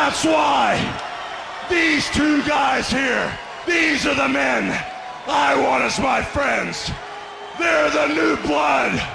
That's why these two guys here, these are the men I want as my friends. They're the new blood.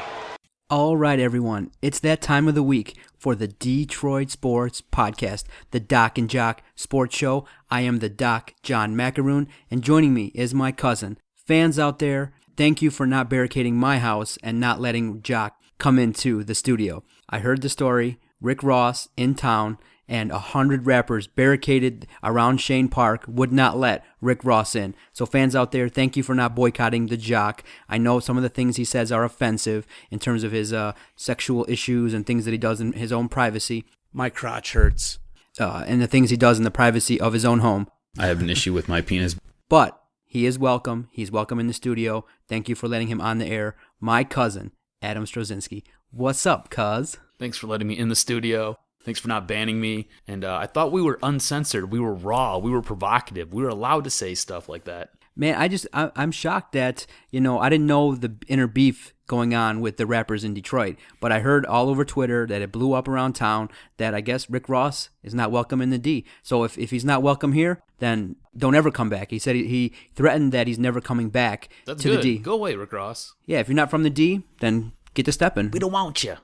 All right, everyone. It's that time of the week for the Detroit Sports Podcast, the Doc and Jock Sports Show. I am the Doc, John Macaroon, and joining me is my cousin. Fans out there, thank you for not barricading my house and not letting Jock come into the studio. I heard the story. Rick Ross in town, and 100 rappers barricaded around Shane Park would not let Rick Ross in. So fans out there, thank you for not boycotting the Jock. I know some of the things he says are offensive in terms of his sexual issues and things that he does in his own privacy. My crotch hurts. And the things he does in the privacy of his own home. I have an issue with my penis. But he is welcome. He's welcome in the studio. Thank you for letting him on the air. My cousin, Adam Strozinski. What's up, cuz? Thanks for letting me in the studio. Thanks for not banning me. And I thought we were uncensored. We were raw. We were provocative. We were allowed to say stuff like that. Man, I'm shocked that, I didn't know the inner beef going on with the rappers in Detroit. But I heard all over Twitter that it blew up around town that I guess Rick Ross is not welcome in the D. So if he's not welcome here, then don't ever come back. He said he threatened that he's never coming back to good. The D. Go away, Rick Ross. Yeah, if you're not from the D, then get to stepping. We don't want you.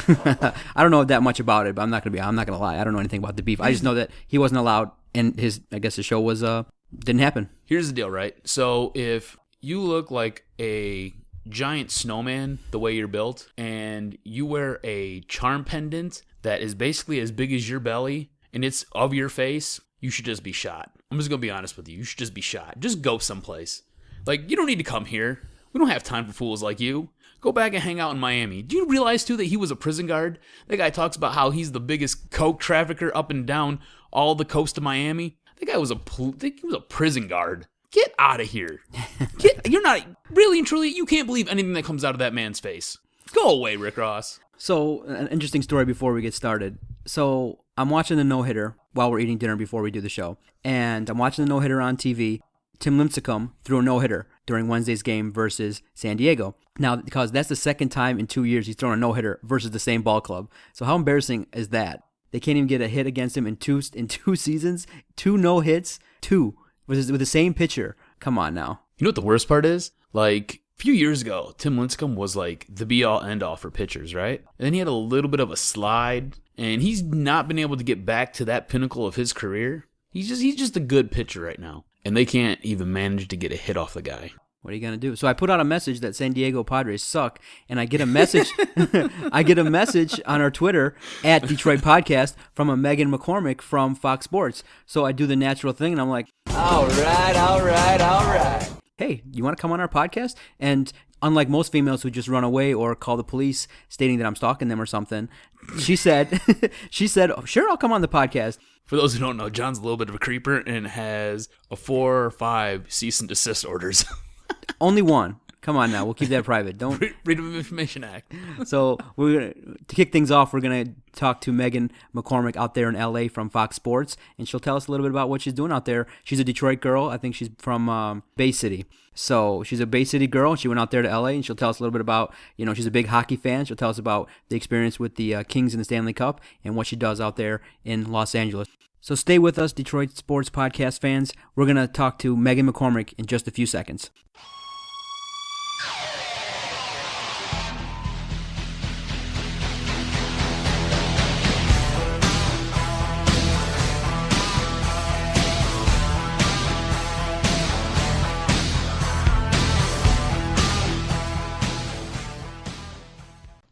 I don't know that much about it, but I'm not gonna lie. I don't know anything about the beef. I just know that he wasn't allowed, and his show was didn't happen. Here's the deal, right? So if you look like a giant snowman the way you're built, and you wear a charm pendant that is basically as big as your belly, and it's of your face, you should just be shot. I'm just gonna be honest with you. You should just be shot. Just go someplace. Like, you don't need to come here. We don't have time for fools like you. Go back and hang out in Miami. Do you realize, too, that he was a prison guard? That guy talks about how he's the biggest coke trafficker up and down all the coast of Miami. That guy was a prison guard. Get out of here. You're not, really and truly, you can't believe anything that comes out of that man's face. Go away, Rick Ross. So, an interesting story before we get started. So, I'm watching the no-hitter while we're eating dinner before we do the show. And I'm watching the no-hitter on TV. Tim Lincecum threw a no-hitter during Wednesday's game versus San Diego. Now, because that's the second time in 2 years he's thrown a no-hitter versus the same ball club. So how embarrassing is that? They can't even get a hit against him in two seasons, 2 no-hits, 2 with the same pitcher. Come on now. You know what the worst part is? Like, a few years ago, Tim Lincecum was like the be-all, end-all for pitchers, right? And then he had a little bit of a slide, and he's not been able to get back to that pinnacle of his career. He's just a good pitcher right now. And they can't even manage to get a hit off the guy. What are you going to do? So I put out a message that San Diego Padres suck, and I get a message I get a message on our Twitter at Detroit Podcast from a Megan McCormick from Fox Sports. So I do the natural thing, and I'm like, all right. Hey, you want to come on our podcast? And unlike most females who just run away or call the police stating that I'm stalking them or something, she said, oh, sure, I'll come on the podcast. For those who don't know, John's a little bit of a creeper and has a 4 or 5 cease and desist orders. Only one. Come on now, we'll keep that private. Don't Freedom of Information Act. So to kick things off, we're gonna talk to Megan McCormick out there in L.A. from Fox Sports, and she'll tell us a little bit about what she's doing out there. She's a Detroit girl. I think she's from Bay City. So she's a Bay City girl, and she went out there to L.A., and she'll tell us a little bit about, she's a big hockey fan. She'll tell us about the experience with the Kings in the Stanley Cup and what she does out there in Los Angeles. So stay with us, Detroit Sports Podcast fans. We're going to talk to Megan McCormick in just a few seconds.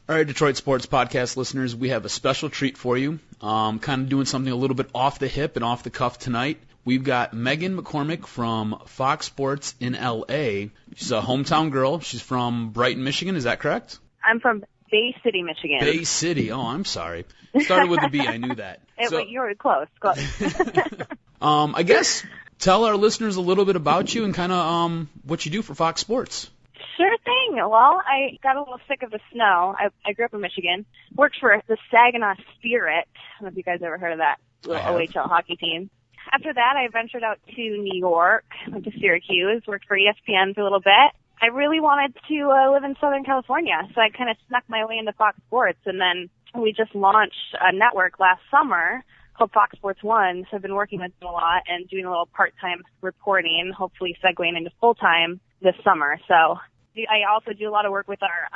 All right, Detroit Sports Podcast listeners, we have a special treat for you. Kind of doing something a little bit off the hip and off the cuff tonight. We've got Megan McCormick from Fox Sports in L.A. She's a hometown girl. She's from Brighton, Michigan. Is that correct? I'm from Bay City, Michigan. Bay City. Oh, I'm sorry. Started with a B. I knew that. You were close. I guess tell our listeners a little bit about you and kind of what you do for Fox Sports. Sure thing. Well, I got a little sick of the snow. I grew up in Michigan. Worked for the Saginaw Spirit. I don't know if you guys ever heard of that little OHL hockey team. After that, I ventured out to New York, went to Syracuse, worked for ESPN for a little bit. I really wanted to live in Southern California, so I kind of snuck my way into Fox Sports, and then we just launched a network last summer called Fox Sports 1. So I've been working with them a lot and doing a little part-time reporting, hopefully segueing into full-time this summer. So I also do a lot of work with our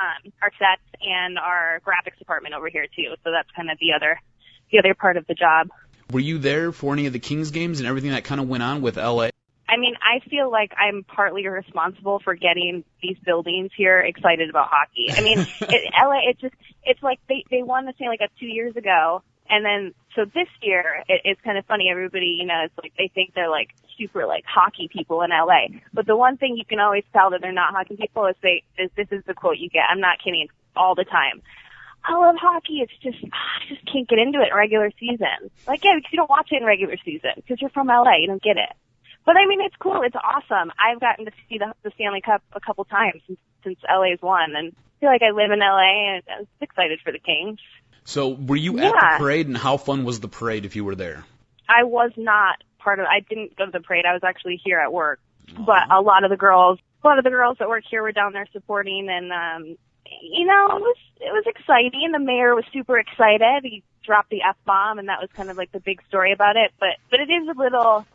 sets and our graphics department over here too. So that's kind of the other part of the job. Were you there for any of the Kings games and everything that kind of went on with L.A.? I mean, I feel like I'm partly responsible for getting these buildings here excited about hockey. I mean, LA, it's like they won the Stanley Cup 2 years ago. And then, so this year, it's kind of funny. Everybody, it's like they think they're like super like hockey people in LA. But the one thing you can always tell that they're not hockey people is this is the quote you get. I'm not kidding. It's all the time. I love hockey. It's just, I just can't get into it in regular season. Like, yeah, because you don't watch it in regular season because you're from LA. You don't get it. But I mean, it's cool. It's awesome. I've gotten to see the Stanley Cup a couple times since LA's won, and I feel like I live in LA, and I was excited for the Kings. So were you at the parade, and how fun was the parade if you were there? I was not part of it. I didn't go to the parade. I was actually here at work. But a lot of the girls that work here were down there supporting, and it was exciting. The mayor was super excited. He dropped the F-bomb, and that was kind of like the big story about it. But it is a little,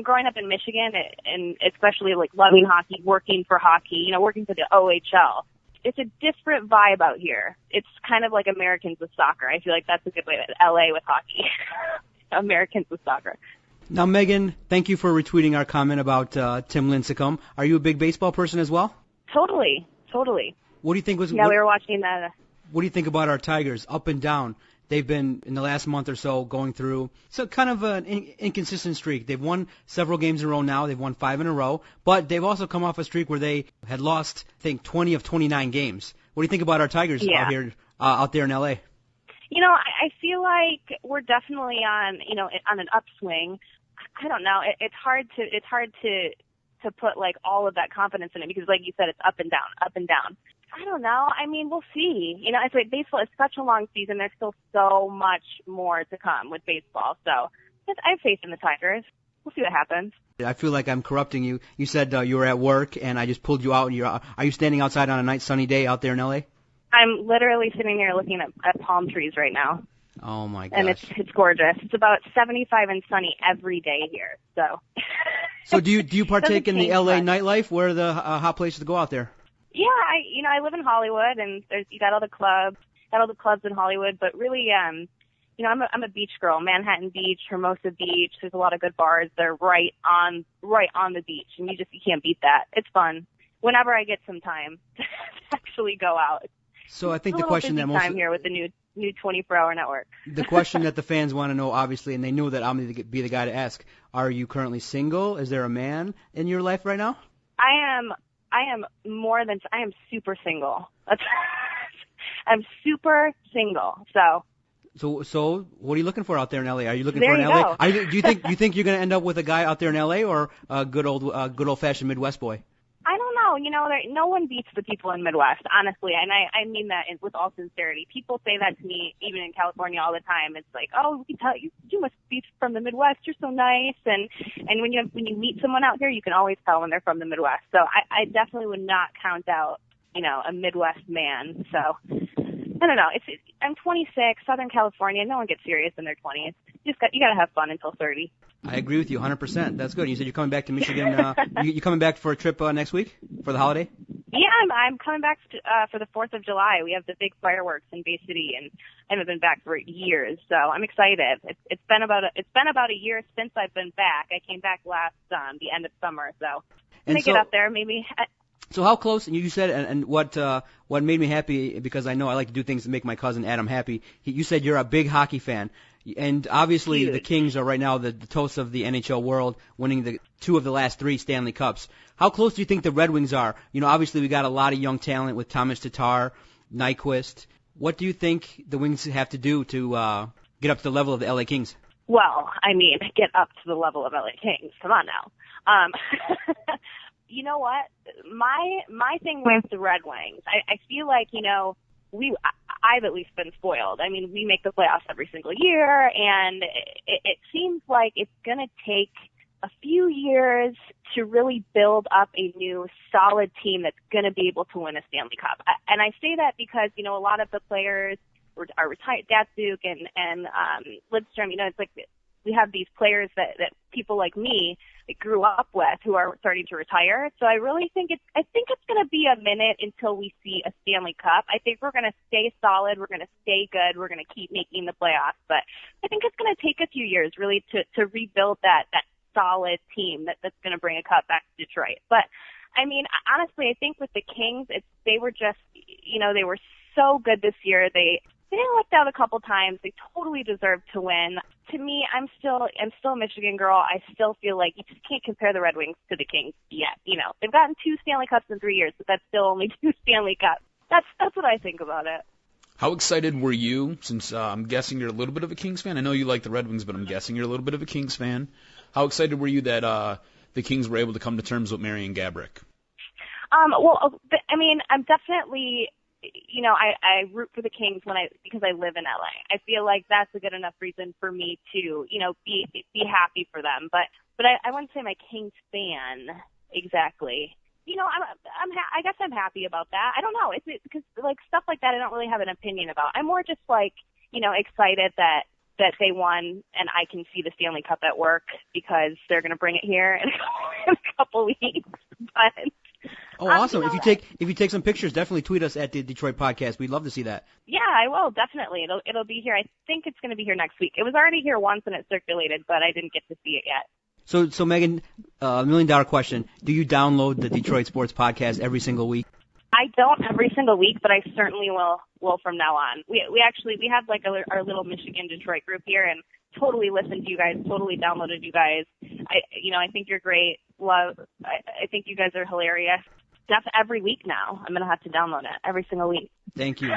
growing up in Michigan, and especially like loving hockey, working for hockey, working for the OHL. It's a different vibe out here. It's kind of like Americans with soccer. I feel like that's a good way to LA with hockey. Americans with soccer. Now, Megan, thank you for retweeting our comment about Tim Lincecum. Are you a big baseball person as well? Totally. What do you think was? Yeah, we were watching that. What do you think about our Tigers? Up and down. They've been, in the last month or so, going through kind of an inconsistent streak. They've won several games in a row now. They've won 5 in a row. But they've also come off a streak where they had lost, I think, 20 of 29 games. What do you think about our Tigers out there in L.A.? I feel like we're definitely on an upswing. I don't know. It's hard to put like all of that confidence in it because, like you said, it's up and down. I don't know. I mean, we'll see. It's like baseball is such a long season. There's still so much more to come with baseball. So I have faith in the Tigers. We'll see what happens. I feel like I'm corrupting you. You said you were at work, and I just pulled you out. Are you standing outside on a nice sunny day out there in L.A.? I'm literally sitting here looking at palm trees right now. Oh, my gosh. And it's gorgeous. It's about 75 and sunny every day here. So do you partake in the L.A. nightlife? Where are the hot places to go out there? Yeah, I live in Hollywood, and you got all the clubs in Hollywood, but really, I'm a beach girl. Manhattan Beach, Hermosa Beach. There's a lot of good bars. They're right on the beach, and you can't beat that. It's fun. Whenever I get some time to actually go out. So I think the question that most time here with the new 24-hour network. The question that the fans want to know, obviously, and they know that I'm going to be the guy to ask: are you currently single? Is there a man in your life right now? I am super single. I'm super single. So what are you looking for out there in LA? Are you looking for an LA? Do you think you're going to end up with a guy out there in LA or a good old fashioned Midwest boy? I don't know. No one beats the people in Midwest, honestly, and I mean that with all sincerity. People say that to me, even in California, all the time. It's like, oh, we can tell you must be from the Midwest. You're so nice, and when you meet someone out here, you can always tell when they're from the Midwest. So I definitely would not count out a Midwest man. So I don't know. I'm 26, Southern California. No one gets serious in their 20s. You got to have fun until 30. I agree with you 100%. That's good. You said you're coming back to Michigan. You coming back for a trip next week for the holiday? Yeah, I'm coming back for the 4th of July. We have the big fireworks in Bay City, and I haven't been back for years, so I'm excited. It's been about a year since I've been back. I came back last the end of summer, so I'm gonna get up there maybe. So how close? And you said, and what made me happy, because I know I like to do things to make my cousin Adam happy. You said you're a big hockey fan. And obviously Huge. The Kings are right now the toast of the NHL world, winning 2 of the last 3 Stanley Cups. How close do you think the Red Wings are? Obviously we got a lot of young talent with Thomas Tatar, Nyquist. What do you think the Wings have to do to get up to the level of the LA Kings? Well, I mean, get up to the level of LA Kings. Come on now. You know what? My thing with the Red Wings, I feel like, I've at least been spoiled. I mean, we make the playoffs every single year, and it seems like it's going to take a few years to really build up a new solid team that's going to be able to win a Stanley Cup. And I say that because, a lot of the players our retired Datsuk and Lidstrom. It's like we have these players that people like me that grew up with who are starting to retire. So I really think it's going to be a minute until we see a Stanley Cup. I think we're going to stay solid. We're going to stay good. We're going to keep making the playoffs. But I think it's going to take a few years really to rebuild that solid team that's going to bring a cup back to Detroit. But I mean, honestly, I think with the Kings, they were just, they were so good this year. They lucked out a couple times. They totally deserved to win. To me, I'm still a Michigan girl. I still feel like you just can't compare the Red Wings to the Kings yet. They've gotten 2 Stanley Cups in 3 years, but that's still only 2 Stanley Cups. That's what I think about it. How excited were you, since I'm guessing you're a little bit of a Kings fan? I know you like the Red Wings, but I'm guessing you're a little bit of a Kings fan. How excited were you that the Kings were able to come to terms with Marian Gaborik? Well, I mean, I'm definitely, I root for the Kings because I live in LA. I feel like that's a good enough reason for me to, be happy for them. But I wouldn't say I'm a Kings fan exactly. I guess I'm happy about that. I don't know. It's because like stuff like that I don't really have an opinion about. I'm more just like, excited that they won and I can see the Stanley Cup at work because they're going to bring it here in a couple weeks. But awesome. If you take some pictures, definitely tweet us at the Detroit Podcast. We'd love to see that. Yeah, I will, definitely. It'll be here. I think it's going to be here next week. It was already here once and it circulated, but I didn't get to see it yet. So Megan, $1 million question. Do you download the Detroit Sports Podcast every single week? I don't every single week, but I certainly will from now on. We have like our little Michigan Detroit group here and totally listened to you guys, totally downloaded you guys. I think you're great. I think you guys are hilarious. Every week now. I'm going to have to download it every single week. Thank you.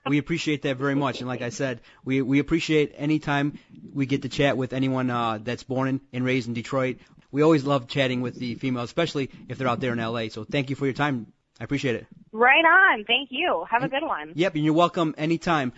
We appreciate that very much. And like I said, we appreciate any time we get to chat with anyone that's born and raised in Detroit. We always love chatting with the females, especially if they're out there in L.A. So thank you for your time. I appreciate it. Right on. Thank you. Have a good one. Yep, and you're welcome anytime.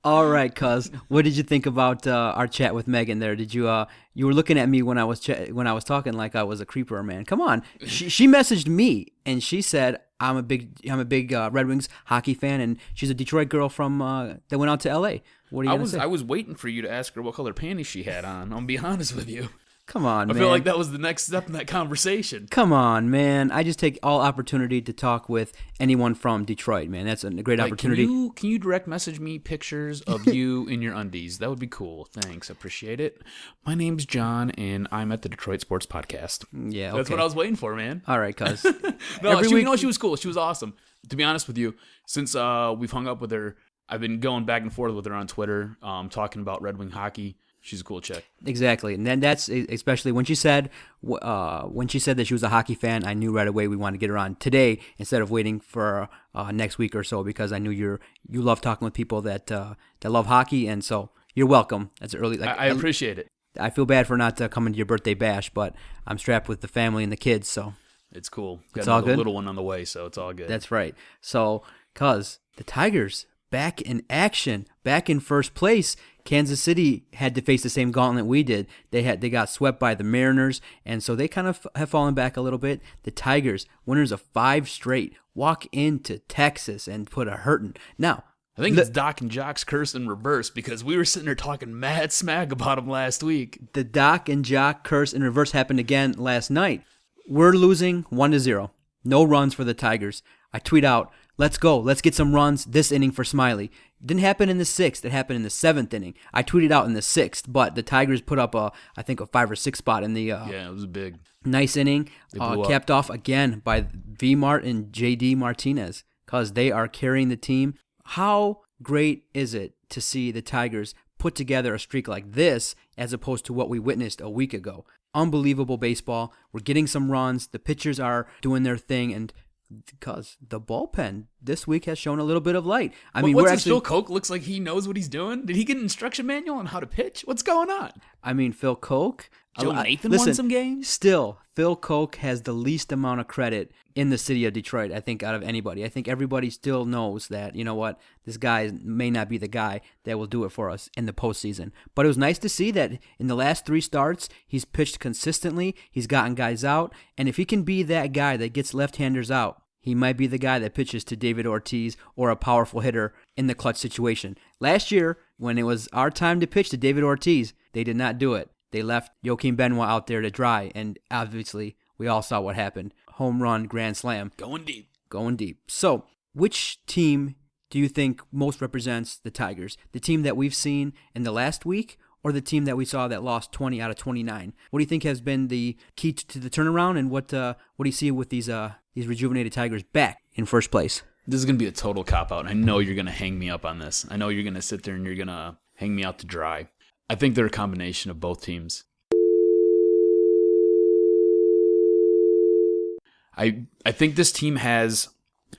All right, cuz. What did you think about our chat with Megan there? Did you you were looking at me when I was talking like I was a creeper, man? Come on. She messaged me and she said I'm a big Red Wings hockey fan and she's a Detroit girl from that went out to LA. What are you gonna say? I was waiting for you to ask her what color panties she had on. I'll be honest with you. Come on, man. I feel like that was the next step in that conversation. Come on, man. I just take all opportunity to talk with anyone from Detroit, man. That's a great opportunity. Can you direct message me pictures of you in your undies? That would be cool. Thanks. Appreciate it. My name's John, and I'm at the Detroit Sports Podcast. Yeah, okay. That's what I was waiting for, man. All right, cuz. She was cool. She was awesome. To be honest with you, since we've hung up with her, I've been going back and forth with her on Twitter, talking about Red Wing hockey. She's a cool chick. Exactly. And then that's especially when she said that she was a hockey fan, I knew right away we wanted to get her on today instead of waiting for next week or so because I knew you love talking with people that love hockey, and so you're welcome. That's early. I appreciate it. I feel bad for not coming to your birthday bash, but I'm strapped with the family and the kids, so it's cool. It's all good. Little one on the way, so it's all good. That's right. So, cuz the Tigers back in action, back in first place. Kansas City had to face the same gauntlet we did. They got swept by the Mariners, and so they kind of have fallen back a little bit. The Tigers, winners of 5 straight, walk into Texas and put a hurtin'. Now, I think it's DocNJock's curse in reverse because we were sitting there talking mad smack about him last week. The DocNJock curse in reverse happened again last night. We're losing 1-0. No runs for the Tigers. I tweet out, let's go. Let's get some runs this inning for Smiley. Didn't happen in the 6th. It happened in the 7th inning. I tweeted out in the 6th, but the Tigers put up I think a 5 or 6 spot in the yeah, it was big. Nice inning. Capped off again by V-Mart and J.D. Martinez because they are carrying the team. How great is it to see the Tigers put together a streak like this as opposed to what we witnessed a week ago? Unbelievable baseball. We're getting some runs. The pitchers are doing their thing, and because the bullpen this week has shown a little bit of light. Phil Koch looks like he knows what he's doing. Did he get an instruction manual on how to pitch? What's going on? I mean, Phil Koch. Joe Nathan won some games? Still, Phil Koch has the least amount of credit in the city of Detroit, I think, out of anybody. I think everybody still knows that, you know what, this guy may not be the guy that will do it for us in the postseason. But it was nice to see that in the last 3 starts, he's pitched consistently, he's gotten guys out, and if he can be that guy that gets left-handers out, he might be the guy that pitches to David Ortiz or a powerful hitter in the clutch situation. Last year, when it was our time to pitch to David Ortiz, they did not do it. They left Joakim Benoit out there to dry, and obviously we all saw what happened. Home run, grand slam. Going deep. Going deep. So, which team do you think most represents the Tigers? The team that we've seen in the last week, or the team that we saw that lost 20 out of 29? What do you think has been the key to the turnaround, and what do you see with these rejuvenated Tigers back in first place? This is going to be a total cop-out. I know you're going to hang me up on this. I know you're going to sit there and you're going to hang me out to dry. I think they're a combination of both teams. I think this team has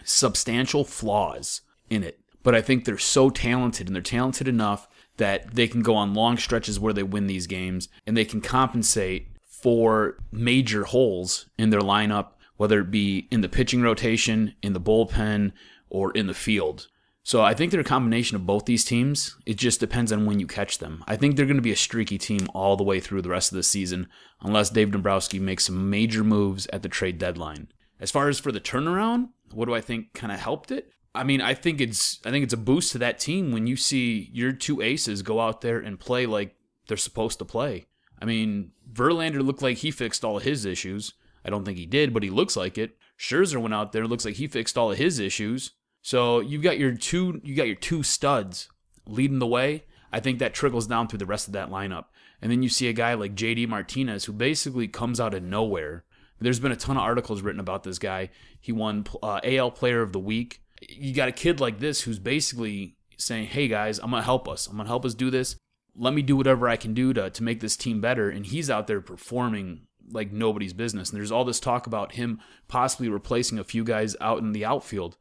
substantial flaws in it, but I think they're so talented, and they're talented enough that they can go on long stretches where they win these games, and they can compensate for major holes in their lineup, whether it be in the pitching rotation, in the bullpen, or in the field. So I think they're a combination of both these teams. It just depends on when you catch them. I think they're going to be a streaky team all the way through the rest of the season, unless Dave Dombrowski makes some major moves at the trade deadline. As far as for the turnaround, what do I think kind of helped it? I mean, I think it's a boost to that team when you see your two aces go out there and play like they're supposed to play. I mean, Verlander looked like he fixed all of his issues. I don't think he did, but he looks like it. Scherzer went out there and looks like he fixed all of his issues. So you got your two studs leading the way. I think that trickles down through the rest of that lineup. And then you see a guy like JD Martinez, who basically comes out of nowhere. There's been a ton of articles written about this guy. He won AL Player of the Week. You got a kid like this who's basically saying, hey guys, I'm going to help us. I'm going to help us do this. Let me do whatever I can do to make this team better. And he's out there performing like nobody's business. And there's all this talk about him possibly replacing a few guys out in the outfield.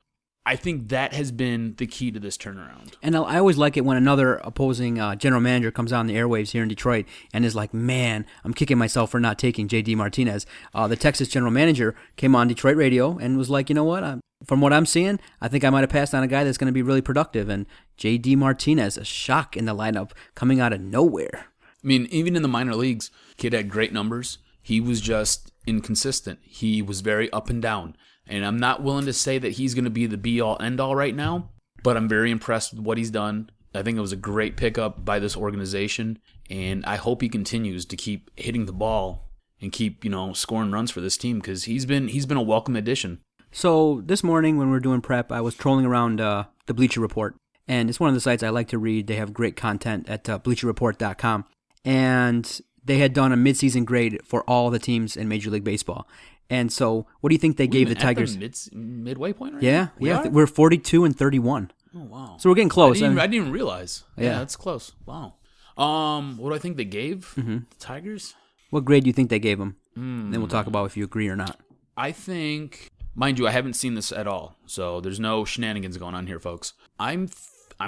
I think that has been the key to this turnaround. And I always like it when another opposing general manager comes on the airwaves here in Detroit and is like, man, I'm kicking myself for not taking J.D. Martinez. The Texas general manager came on Detroit radio and was like, you know what, from what I'm seeing, I think I might have passed on a guy that's going to be really productive. And J.D. Martinez, a shock in the lineup, coming out of nowhere. I mean, even in the minor leagues, kid had great numbers. He was just inconsistent. He was very up and down. And I'm not willing to say that he's going to be the be-all, end-all right now, but I'm very impressed with what he's done. I think it was a great pickup by this organization, and I hope he continues to keep hitting the ball and keep, scoring runs for this team, because he's been a welcome addition. So this morning when we were doing prep, I was trolling around the Bleacher Report, and it's one of the sites I like to read. They have great content at BleacherReport.com, and they had done a midseason grade for all the teams in Major League Baseball. And so, what do you think they gave the Tigers? Midway point, right? Yeah, we're 42 and 31. Oh wow! So we're getting close. I didn't even realize. Yeah, that's close. Wow. What do I think they gave the Tigers? What grade do you think they gave them? Then we'll talk about if you agree or not. I think, mind you, I haven't seen this at all, so there's no shenanigans going on here, folks. I'm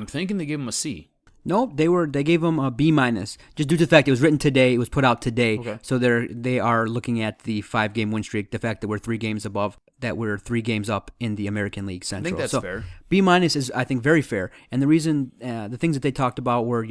thinking they gave them a C. No, they gave them a B-, just due to the fact it was written today, it was put out today. Okay. So they are looking at the 5-game win streak, the fact that we're 3 games above, that we're 3 games up in the American League Central. I think that's fair. B- is, I think, very fair. And the reason, the things that they talked about were,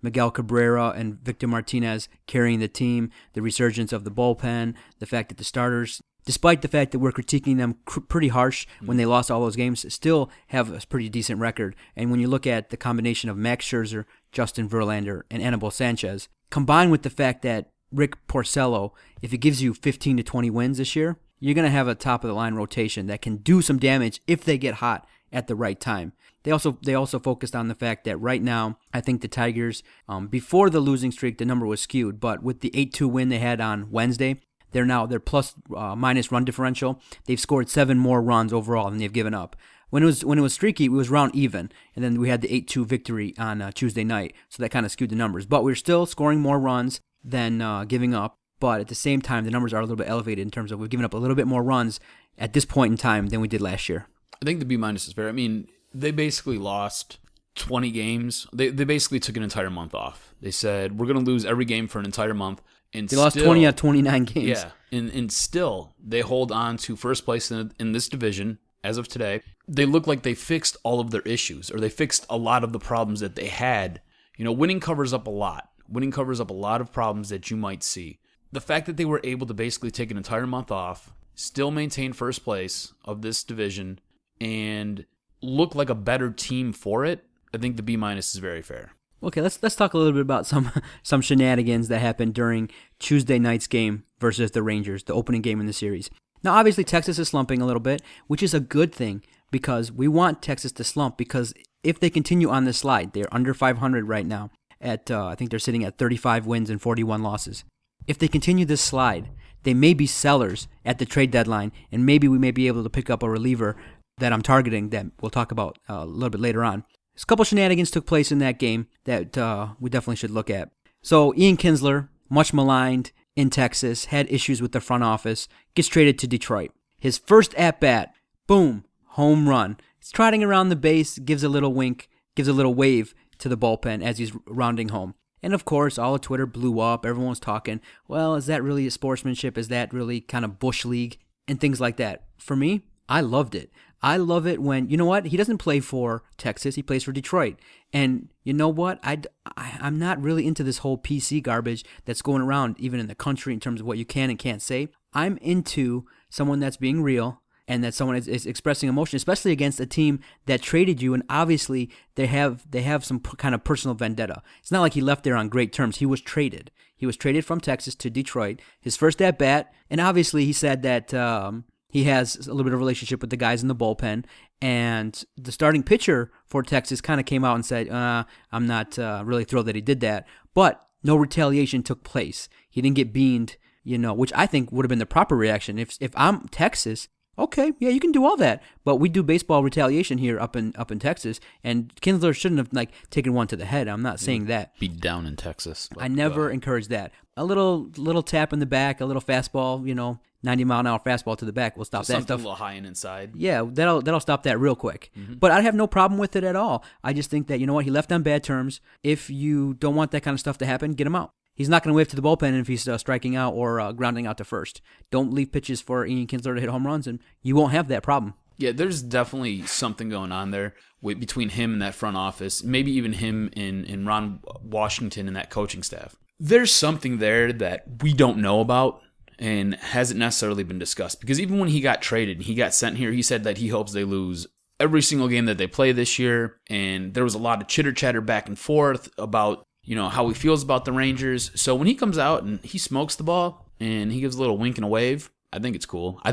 Miguel Cabrera and Victor Martinez carrying the team, the resurgence of the bullpen, the fact that the starters, despite the fact that we're critiquing them pretty harsh when they lost all those games, still have a pretty decent record. And when you look at the combination of Max Scherzer, Justin Verlander, and Anibal Sanchez, combined with the fact that Rick Porcello, if he gives you 15 to 20 wins this year, you're going to have a top-of-the-line rotation that can do some damage if they get hot at the right time. They also focused on the fact that right now, I think the Tigers, before the losing streak, the number was skewed, but with the 8-2 win they had on Wednesday, they're plus minus run differential. They've scored 7 more runs overall than they've given up. When it was streaky, it was round even, and then we had the 8-2 victory on Tuesday night, so that kind of skewed the numbers. But we're still scoring more runs than giving up. But at the same time, the numbers are a little bit elevated in terms of we've given up a little bit more runs at this point in time than we did last year. I think the B- is fair. I mean, they basically lost 20 games. They basically took an entire month off. They said, we're going to lose every game for an entire month. And they lost 20 out of 29 games. Yeah, and still, they hold on to first place in this division as of today. They look like they fixed all of their issues, or they fixed a lot of the problems that they had. Winning covers up a lot. Winning covers up a lot of problems that you might see. The fact that they were able to basically take an entire month off still maintain first place of this division, and look like a better team for it, I think the B- is very fair. Okay, let's talk a little bit about some shenanigans that happened during Tuesday night's game versus the Rangers, the opening game in the series. Now, obviously, Texas is slumping a little bit, which is a good thing because we want Texas to slump because if they continue on this slide, they're under 500 right now. I think they're sitting at 35 wins and 41 losses. If they continue this slide, they may be sellers at the trade deadline, and maybe we may be able to pick up a reliever that I'm targeting that we'll talk about a little bit later on. A couple shenanigans took place in that game that we definitely should look at. So Ian Kinsler, much maligned in Texas, had issues with the front office, gets traded to Detroit. His first at-bat, boom, home run. He's trotting around the base, gives a little wink, gives a little wave to the bullpen as he's rounding home. And of course, all of Twitter blew up. Everyone was talking, well, is that really a sportsmanship? Is that really kind of Bush League? And things like that. For me, I loved it. I love it when, you know what, he doesn't play for Texas, he plays for Detroit. And you know what, I'm not really into this whole PC garbage that's going around even in the country in terms of what you can and can't say. I'm into someone that's being real and that someone is expressing emotion, especially against a team that traded you, and obviously they have some kind of personal vendetta. It's not like he left there on great terms. He was traded. He was traded from Texas to Detroit, his first at-bat, and obviously he said that he has a little bit of relationship with the guys in the bullpen, and the starting pitcher for Texas kind of came out and said, I'm not really thrilled that he did that, but no retaliation took place. He didn't get beaned, which I think would have been the proper reaction. If I'm Texas, okay, yeah, you can do all that, but we do baseball retaliation here up in Texas, and Kinsler shouldn't have taken one to the head. I'm not saying that. Be down in Texas. I never encourage that. A little tap in the back, a little fastball, 90-mile-an-hour fastball to the back will stop that stuff. A little high and inside. Yeah, that'll stop that real quick. Mm-hmm. But I have no problem with it at all. I just think that, you know what, he left on bad terms. If you don't want that kind of stuff to happen, get him out. He's not going to wave to the bullpen if he's striking out or grounding out to first. Don't leave pitches for Ian Kinsler to hit home runs, and you won't have that problem. Yeah, there's definitely something going on there between him and that front office, maybe even him and Ron Washington and that coaching staff. There's something there that we don't know about and hasn't necessarily been discussed. Because even when he got traded and he got sent here, he said that he hopes they lose every single game that they play this year. And there was a lot of chitter-chatter back and forth about, how he feels about the Rangers. So when he comes out and he smokes the ball and he gives a little wink and a wave, I think it's cool. I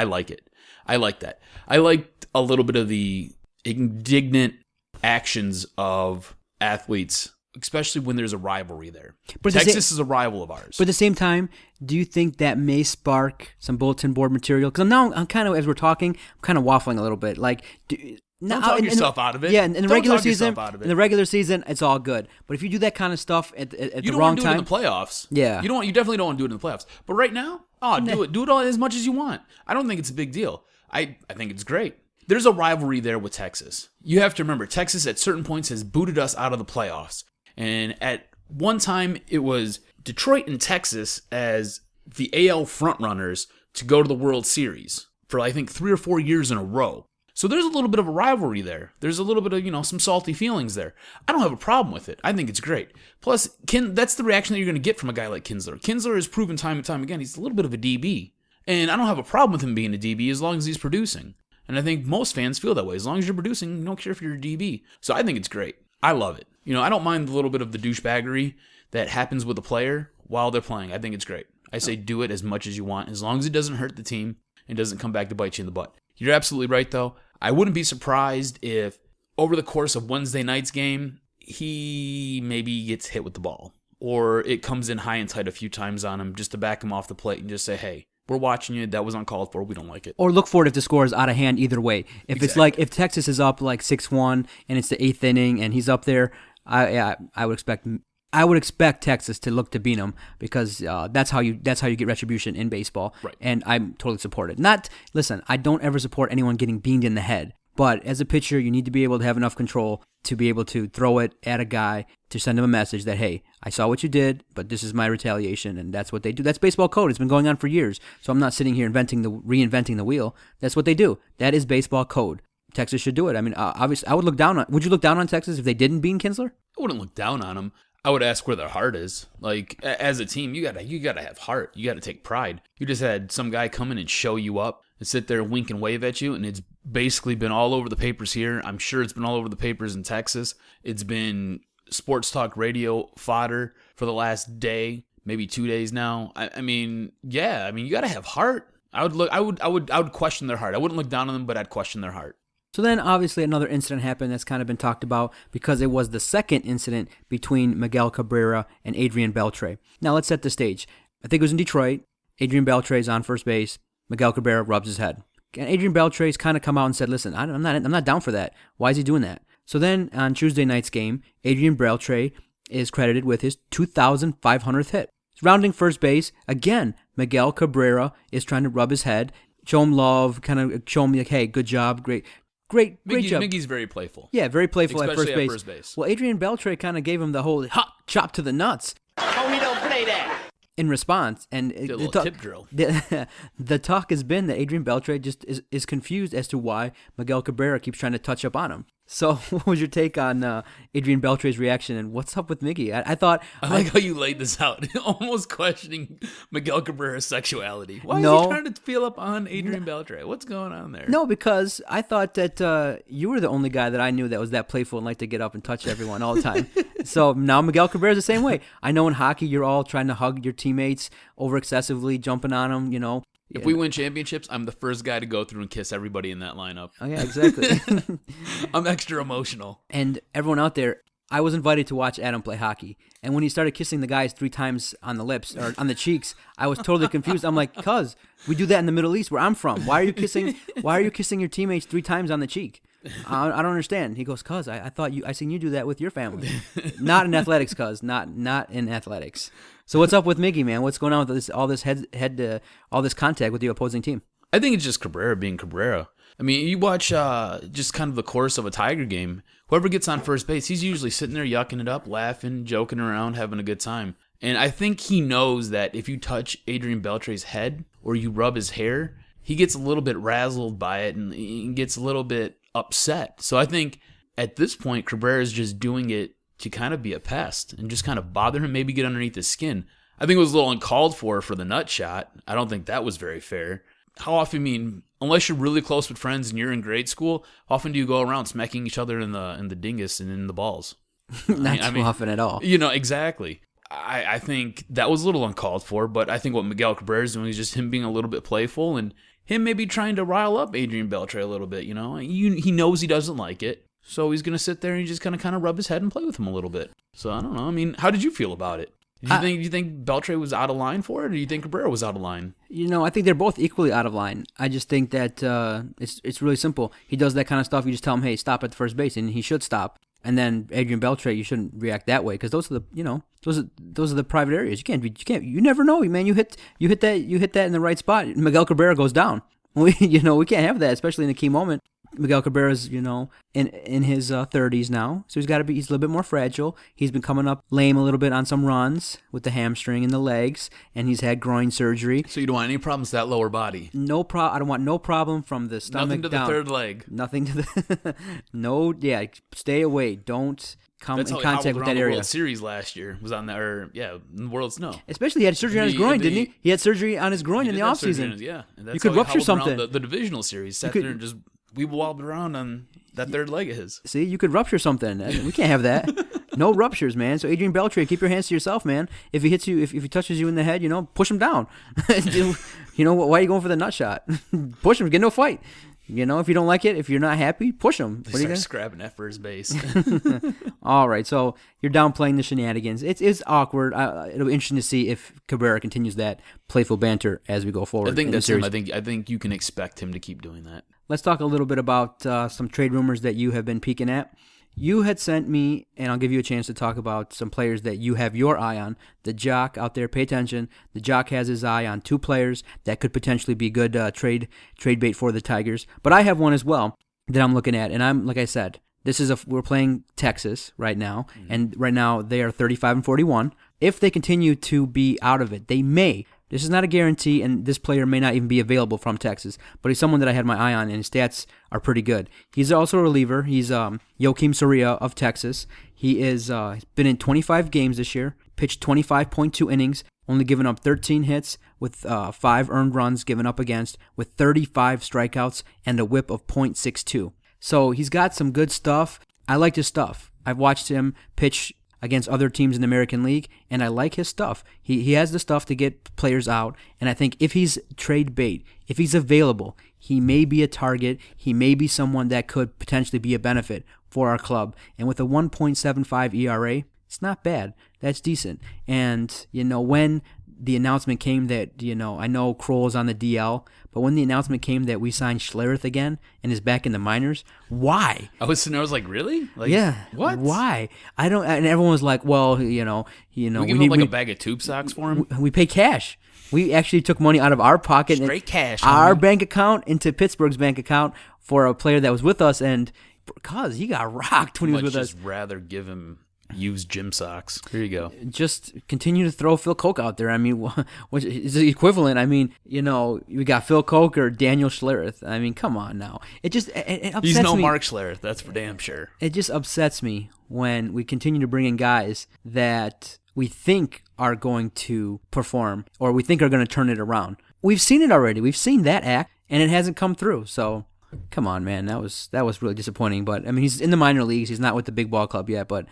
like it. I like that. I liked a little bit of the indignant actions of athletes, especially when there's a rivalry there. But Texas is a rival of ours. But at the same time, do you think that may spark some bulletin board material? Because I'm kind of, as we're talking, I'm kind of waffling a little bit. Don't talk yourself out of it. Yeah, in the regular season, it's all good. But if you do that kind of stuff at the wrong time, you don't want to do it in the playoffs. Yeah, you definitely don't want to do it in the playoffs. But right now, do it all as much as you want. I don't think it's a big deal. I think it's great. There's a rivalry there with Texas. You have to remember, Texas at certain points has booted us out of the playoffs. And at one time, it was Detroit and Texas as the AL frontrunners to go to the World Series for, I think, 3 or 4 years in a row. So there's a little bit of a rivalry there. There's a little bit of, some salty feelings there. I don't have a problem with it. I think it's great. Plus, that's the reaction that you're going to get from a guy like Kinsler. Kinsler has proven time and time again he's a little bit of a DB. And I don't have a problem with him being a DB as long as he's producing. And I think most fans feel that way. As long as you're producing, you don't care if you're a DB. So I think it's great. I love it. I don't mind a little bit of the douchebaggery that happens with a player while they're playing. I think it's great. I say do it as much as you want, as long as it doesn't hurt the team and doesn't come back to bite you in the butt. You're absolutely right, though. I wouldn't be surprised if over the course of Wednesday night's game, he maybe gets hit with the ball. Or it comes in high and tight a few times on him just to back him off the plate and just say, hey, we're watching you. That was uncalled for. We don't like it. Or look for it if the score is out of hand either way. If It's if Texas is up 6-1 and it's the 8th inning and he's up there, I would expect Texas to look to beat him because that's how you get retribution in baseball. Right. And I'm totally support it. Listen, I don't ever support anyone getting beamed in the head. But as a pitcher, you need to be able to have enough control to be able to throw it at a guy to send him a message that, hey, I saw what you did, but this is my retaliation, and that's what they do. That's baseball code. It's been going on for years. So I'm not sitting here reinventing the wheel. That's what they do. That is baseball code. Texas should do it. I mean, obviously, would you look down on Texas if they didn't beat Kinsler? I wouldn't look down on him. I would ask where their heart is. Like, as a team, you gotta have heart. You gotta take pride. You just had some guy come in and show you up and sit there and wink and wave at you, and it's basically been all over the papers here. I'm sure it's been all over the papers in Texas. It's been sports talk radio fodder for the last day, maybe 2 days now. I mean, you gotta have heart. I would question their heart. I wouldn't look down on them, but I'd question their heart. So then obviously another incident happened that's kind of been talked about because it was the second incident between Miguel Cabrera and Adrian Beltre. Now let's set the stage. I think it was in Detroit. Adrian Beltre is on first base. Miguel Cabrera rubs his head. And Adrian Beltre's kind of come out and said, listen, I'm not down for that. Why is he doing that? So then on Tuesday night's game, Adrian Beltre is credited with his 2,500th hit. He's rounding first base. Again, Miguel Cabrera is trying to rub his head, show him love, kind of show him like, hey, good job, great job. Miggy's very playful. Yeah, very playful Especially at first base. Well, Adrian Beltre kind of gave him the whole chop to the nuts. Homie, don't play that. In response, and Did a little tip drill. The talk has been that Adrian Beltre just is confused as to why Miguel Cabrera keeps trying to touch up on him. So, what was your take on Adrian Beltre's reaction, and what's up with Miggy? I thought... I like how you laid this out, almost questioning Miguel Cabrera's sexuality. Why is he trying to feel up on Adrian Beltre? What's going on there? No, because I thought that you were the only guy that I knew that was that playful and liked to get up and touch everyone all the time. So, now Miguel Cabrera's the same way. I know in hockey, you're all trying to hug your teammates over excessively, jumping on them, you know. If we win championships, I'm the first guy to go through and kiss everybody in that lineup. Oh, yeah, exactly. I'm extra emotional. And everyone out there, I was invited to watch Adam play hockey. And when he started kissing the guys 3 times on the lips or on the cheeks, I was totally confused. I'm like, cuz, we do that in the Middle East where I'm from. Why are you kissing your teammates 3 times on the cheek? I don't understand. He goes, cuz, I seen you do that with your family. Not in athletics, cuz. Not in athletics. So what's up with Miggy, man? What's going on with all this contact with the opposing team? I think it's just Cabrera being Cabrera. I mean, you watch just kind of the course of a Tiger game. Whoever gets on first base, he's usually sitting there yucking it up, laughing, joking around, having a good time. And I think he knows that if you touch Adrian Beltre's head or you rub his hair, he gets a little bit razzled by it and he gets a little bit upset. So I think at this point, Cabrera is just doing it to kind of be a pest and just kind of bother him, maybe get underneath his skin. I think it was a little uncalled for the nut shot. I don't think that was very fair. How often, I mean, unless you're really close with friends and you're in grade school, how often do you go around smacking each other in the dingus and in the balls? Not too often at all. You know, exactly. I think that was a little uncalled for, but I think what Miguel Cabrera is doing is just him being a little bit playful and him maybe trying to rile up Adrian Beltre a little bit, you know? He knows he doesn't like it. So he's going to sit there and he's just going to kind of rub his head and play with him a little bit. So I don't know. I mean, how did you feel about it? Do you think Beltre was out of line for it, or do you think Cabrera was out of line? You know, I think they're both equally out of line. I just think that it's really simple. He does that kind of stuff. You just tell him, hey, stop at the first base, and he should stop. And then Adrian Beltre, you shouldn't react that way because those are the private areas. You never know, man. You hit that in the right spot. Miguel Cabrera goes down. We can't have that, especially in a key moment. Miguel Cabrera's, in his 30s now, so he's a little bit more fragile. He's been coming up lame a little bit on some runs with the hamstring and the legs, and he's had groin surgery. So you don't want any problems with that lower body? I don't want no problem from the stomach down. Nothing to the third leg? Nothing to the... stay away. Don't come in contact with that area. The World Series last year was on the World Snow. Especially he had surgery on his groin, didn't he? He had surgery on his groin in the offseason. Yeah. You could rupture something. The divisional series. Sat there and just we wobbled around on that third leg of his. See, you could rupture something. We can't have that. No ruptures, man. So Adrian Beltre, keep your hands to yourself, man. If he hits you, if he touches you in the head, push him down. Why are you going for the nut shot? Push him. Get into a fight. If you don't like it, if you're not happy, push him. They start scrapping at first base. All right, so you're downplaying the shenanigans. It's awkward. It'll be interesting to see if Cabrera continues that playful banter as we go forward. I think that's him. I think you can expect him to keep doing that. Let's talk a little bit about some trade rumors that you have been peeking at. You had sent me, and I'll give you a chance to talk about some players that you have your eye on. The Jock out there, pay attention. The Jock has his eye on 2 players that could potentially be good trade bait for the Tigers. But I have one as well that I'm looking at, and I'm like I said, we're playing Texas right now, and right now they are 35-41. If they continue to be out of it, they may This is not a guarantee, and this player may not even be available from Texas, but he's someone that I had my eye on, and his stats are pretty good. He's also a reliever. He's Joakim Soria of Texas. He is been in 25 games this year, pitched 25.2 innings, only given up 13 hits with 5 earned runs given up against, with 35 strikeouts and a whip of .62. So he's got some good stuff. I like his stuff. I've watched him pitch against other teams in the American League, and I like his stuff. He has the stuff to get players out, and I think if he's trade bait, if he's available, he may be a target. He may be someone that could potentially be a benefit for our club. And with a 1.75 ERA, it's not bad. That's decent. And, when the announcement came that, I know Kroll's on the DL, but when the announcement came that we signed Schlereth again and is back in the minors, why? I was like, really? Yeah. What? Why? I don't. And everyone was like, well, we give him a bag of tube socks for him. We pay cash. We actually took money out of our pocket, straight cash, our bank account into Pittsburgh's bank account for a player that was with us, and because he got rocked when he was with us. Just rather give him used gym socks. Here you go. Just continue to throw Phil Koch out there. I mean, which is the equivalent. I mean, we got Phil Koch or Daniel Schlereth. I mean, come on now. It upsets me. He's no Mark Schlereth, that's for damn sure. It just upsets me when we continue to bring in guys that we think are going to perform or we think are going to turn it around. We've seen it already. We've seen that act, and it hasn't come through. So, come on, man. That was really disappointing. But, I mean, he's in the minor leagues. He's not with the big ball club yet, but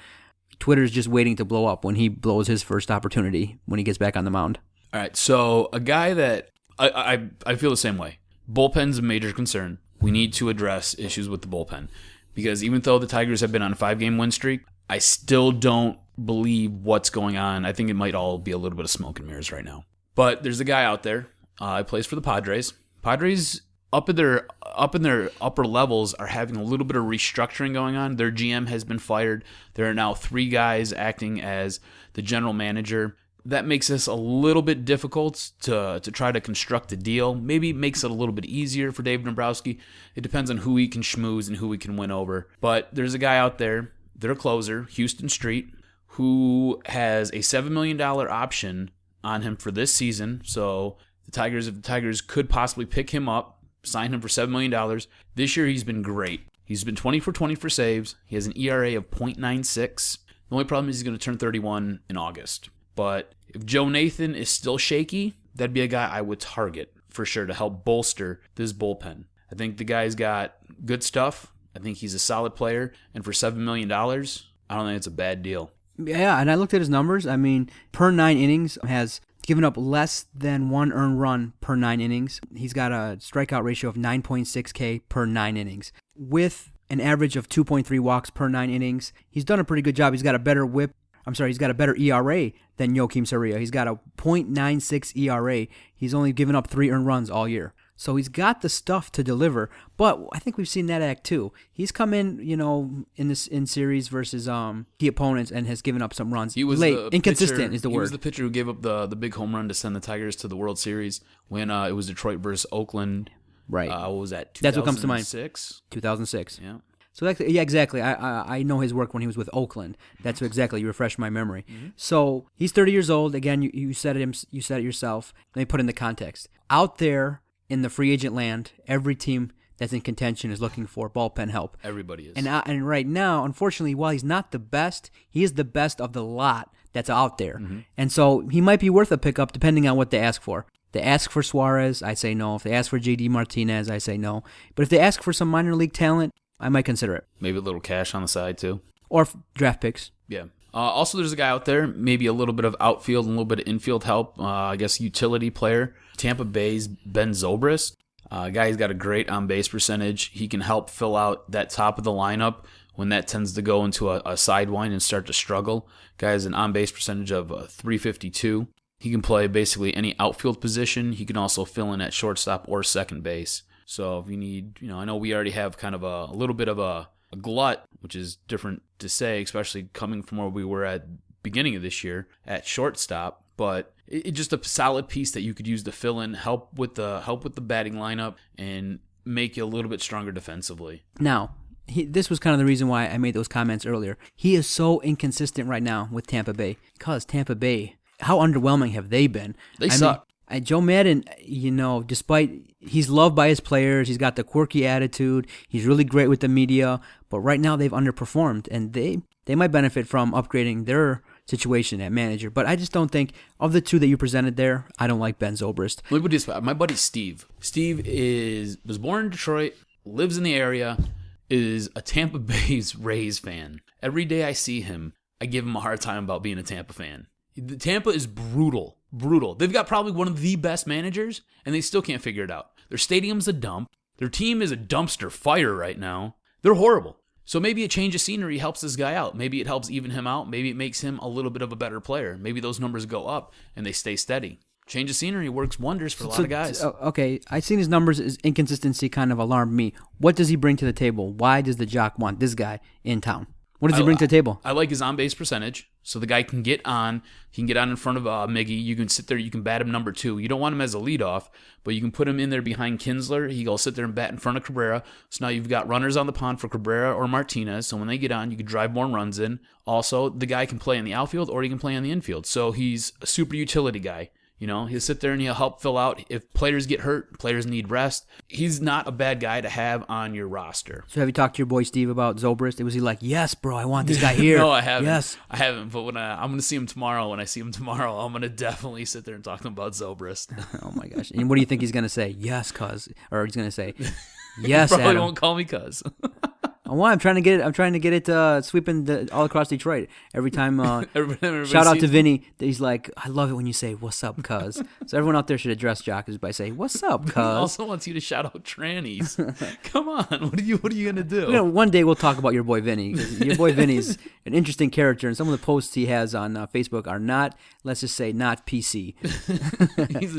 Twitter's just waiting to blow up when he blows his first opportunity when he gets back on the mound. All right, so a guy that I feel the same way. Bullpen's a major concern. We need to address issues with the bullpen because even though the Tigers have been on a 5-game win streak, I still don't believe what's going on. I think it might all be a little bit of smoke and mirrors right now. But there's a guy out there. He plays for the Padres. Padres up in their upper levels are having a little bit of restructuring going on. Their GM has been fired. There are now 3 guys acting as the general manager. That makes this a little bit difficult to try to construct a deal. Maybe it makes it a little bit easier for David Dombrowski. It depends on who he can schmooze and who he can win over. But there's a guy out there, their closer, Houston Street, who has a $7 million option on him for this season. So if the Tigers could possibly pick him up, sign him for $7 million. This year he's been great. He's been 20 for 20 for saves. He has an ERA of .96. The only problem is he's going to turn 31 in August. But if Joe Nathan is still shaky, that'd be a guy I would target for sure to help bolster this bullpen. I think the guy's got good stuff. I think he's a solid player. And for $7 million, I don't think it's a bad deal. Yeah, and I looked at his numbers. I mean, per 9 innings has given up less than 1 earned run per 9 innings. He's got a strikeout ratio of 9.6 K per 9 innings. With an average of 2.3 walks per 9 innings, he's done a pretty good job. He's got a better he's got a better ERA than Joakim Soria. He's got a .96 ERA. He's only given up 3 earned runs all year. So he's got the stuff to deliver, but I think we've seen that act too. He's come in, in series versus key opponents and has given up some runs. He was late, inconsistent is the word. He was the pitcher who gave up the big home run to send the Tigers to the World Series when it was Detroit versus Oakland. Right. What was that? 2006? That's what comes to mind. 2006. Yeah. So yeah, exactly. I know his work when he was with Oakland. That's exactly. You refreshed my memory. Mm-hmm. So he's 30 years old. Again, you said it. You said it yourself. Let me put it in the context. Out there in the free agent land, every team that's in contention is looking for bullpen help. Everybody is. And right now, unfortunately, while he's not the best, he is the best of the lot that's out there. Mm-hmm. And so he might be worth a pickup depending on what they ask for. They ask for Suarez, I say no. If they ask for J.D. Martinez, I say no. But if they ask for some minor league talent, I might consider it. Maybe a little cash on the side, too. Or draft picks. Yeah. Also, there's a guy out there, maybe a little bit of outfield and a little bit of infield help. I guess utility player. Tampa Bay's Ben Zobrist. Guy's got a great on-base percentage. He can help fill out that top of the lineup when that tends to go into a sidewind and start to struggle. Guy has an on-base percentage of .352. He can play basically any outfield position. He can also fill in at shortstop or second base. So if you need, I know we already have kind of a little bit of a glut, which is different to say, especially coming from where we were at beginning of this year at shortstop. But it's just a solid piece that you could use to fill in, help with the batting lineup, and make you a little bit stronger defensively. Now, this was kind of the reason why I made those comments earlier. He is so inconsistent right now with Tampa Bay because Tampa Bay, how underwhelming have they been? They suck. Joe Madden, despite he's loved by his players, he's got the quirky attitude, he's really great with the media, but right now they've underperformed, and they might benefit from upgrading their situation at manager. But I just don't think, of the two that you presented there, I don't like Ben Zobrist. Let me put it this way. My buddy Steve. Steve was born in Detroit, lives in the area, is a Tampa Bay Rays fan. Every day I see him, I give him a hard time about being a Tampa fan. Tampa is brutal. They've got probably one of the best managers, and they still can't figure it out. Their stadium's a dump. Their team is a dumpster fire right now. They're horrible. So maybe a change of scenery helps this guy out. Maybe it helps even him out. Maybe it makes him a little bit of a better player. Maybe those numbers go up and they stay steady. Change of scenery works wonders for a lot of guys. Okay, I've seen his numbers. His inconsistency kind of alarmed me. What does he bring to the table? Why does the Jock want this guy in town? What does he bring to the table? I like his on-base percentage. So the guy can get on. He can get on in front of Miggy. You can sit there. You can bat him number 2. You don't want him as a leadoff, but you can put him in there behind Kinsler. He'll sit there and bat in front of Cabrera. So now you've got runners on the pond for Cabrera or Martinez. So when they get on, you can drive more runs in. Also, the guy can play in the outfield or he can play on the infield. So he's a super utility guy. He'll sit there and he'll help fill out. If players get hurt, players need rest. He's not a bad guy to have on your roster. So have you talked to your boy Steve about Zobrist? Was he like, yes, bro, I want this guy here? No, I haven't. Yes. I haven't, but I'm going to see him tomorrow. When I see him tomorrow, I'm going to definitely sit there and talk to him about Zobrist. Oh, my gosh. And what do you think he's going to say? Yes, cuz. Or he's going to say, yes, Probably Adam. won't call me cuz. Well, I'm trying to get it sweeping all across Detroit. Every time, shout out to Vinny. He's like, I love it when you say, what's up, cuz. So everyone out there should address Jock by saying, what's up, cuz. He also wants you to shout out trannies. Come on, what are you going to do? One day we'll talk about your boy Vinny. 'Cause your boy Vinny's an interesting character, and some of the posts he has on Facebook are not, let's just say, not PC.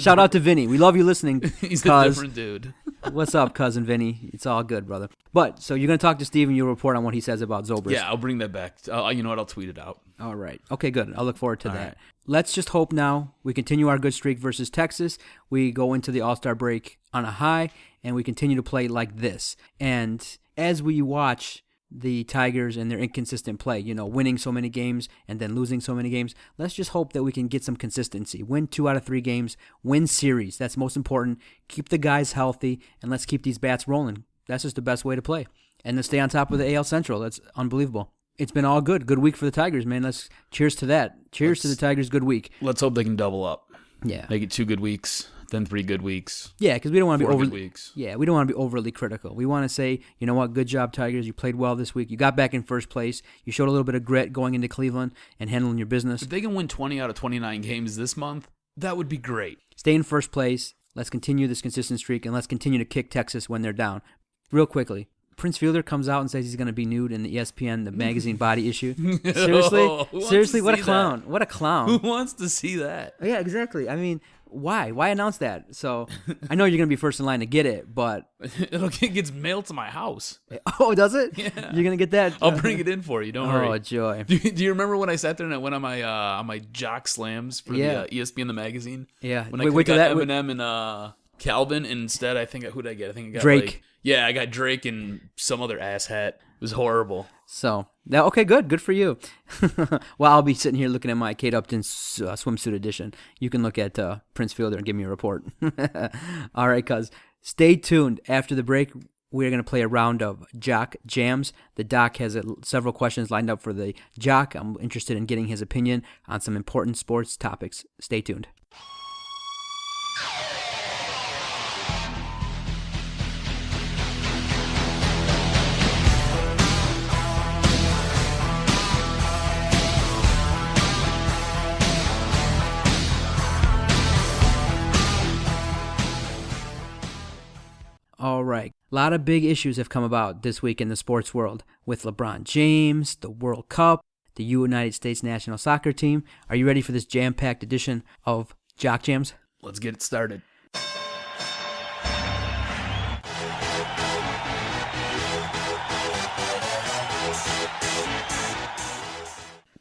Shout out to Vinny. We love you listening. He's a different dude. What's up, cousin Vinny? It's all good, brother. But, so you're going to talk to Steve and you'll report on what he says about Zobrist. Yeah, I'll bring that back. You know what? I'll tweet it out. All right. Okay, good. I'll look forward to that. Right. Let's just hope now we continue our good streak versus Texas. We go into the All-Star break on a high, and we continue to play like this. And as we watch the Tigers and their inconsistent play, winning so many games and then losing so many games, let's just hope that we can get some consistency. Win 2 out of 3 games, win series. That's most important. Keep the guys healthy, and let's keep these bats rolling. That's just the best way to play. And to stay on top of the AL Central. That's unbelievable. It's been all good. Good week for the Tigers, man. Cheers to that. Cheers to the Tigers' good week. Let's hope they can double up. Yeah. Make it 2 good weeks, then 3 good weeks. Yeah, because we don't want to be good weeks. Yeah, we don't want to be overly critical. We want to say, you know what, good job, Tigers. You played well this week. You got back in first place. You showed a little bit of grit going into Cleveland and handling your business. If they can win 20 out of 29 games this month, that would be great. Stay in first place. Let's continue this consistent streak, and let's continue to kick Texas when they're down. Real quickly, Prince Fielder comes out and says he's going to be nude in the ESPN, the magazine body issue. Seriously? Seriously? What a clown. What a clown. Who wants to see that? Yeah, exactly. I mean, why? Why announce that? So I know you're going to be first in line to get it, but... It gets mailed to my house. Oh, does it? Yeah. You're going to get that? I'll bring it in for you. Don't worry. Oh, joy. Do you remember when I sat there and I went on my Jock slams for the ESPN, the magazine? Yeah. When I got Eminem and Calvin, and instead I think, who did I get? I think I got Drake. I got Drake and some other asshat. It was horrible. So, okay, good for you. Well, I'll be sitting here looking at my Kate Upton swimsuit edition. You can look at Prince Fielder and give me a report. All right, cuz. Stay tuned. After the break, we're going to play a round of Jock Jams. The Doc has several questions lined up for the Jock. I'm interested in getting his opinion on some important sports topics. Stay tuned. All right. A lot of big issues have come about this week in the sports world with LeBron James, the World Cup, the United States national soccer team. Are you ready for this jam-packed edition of Jock Jams? Let's get it started.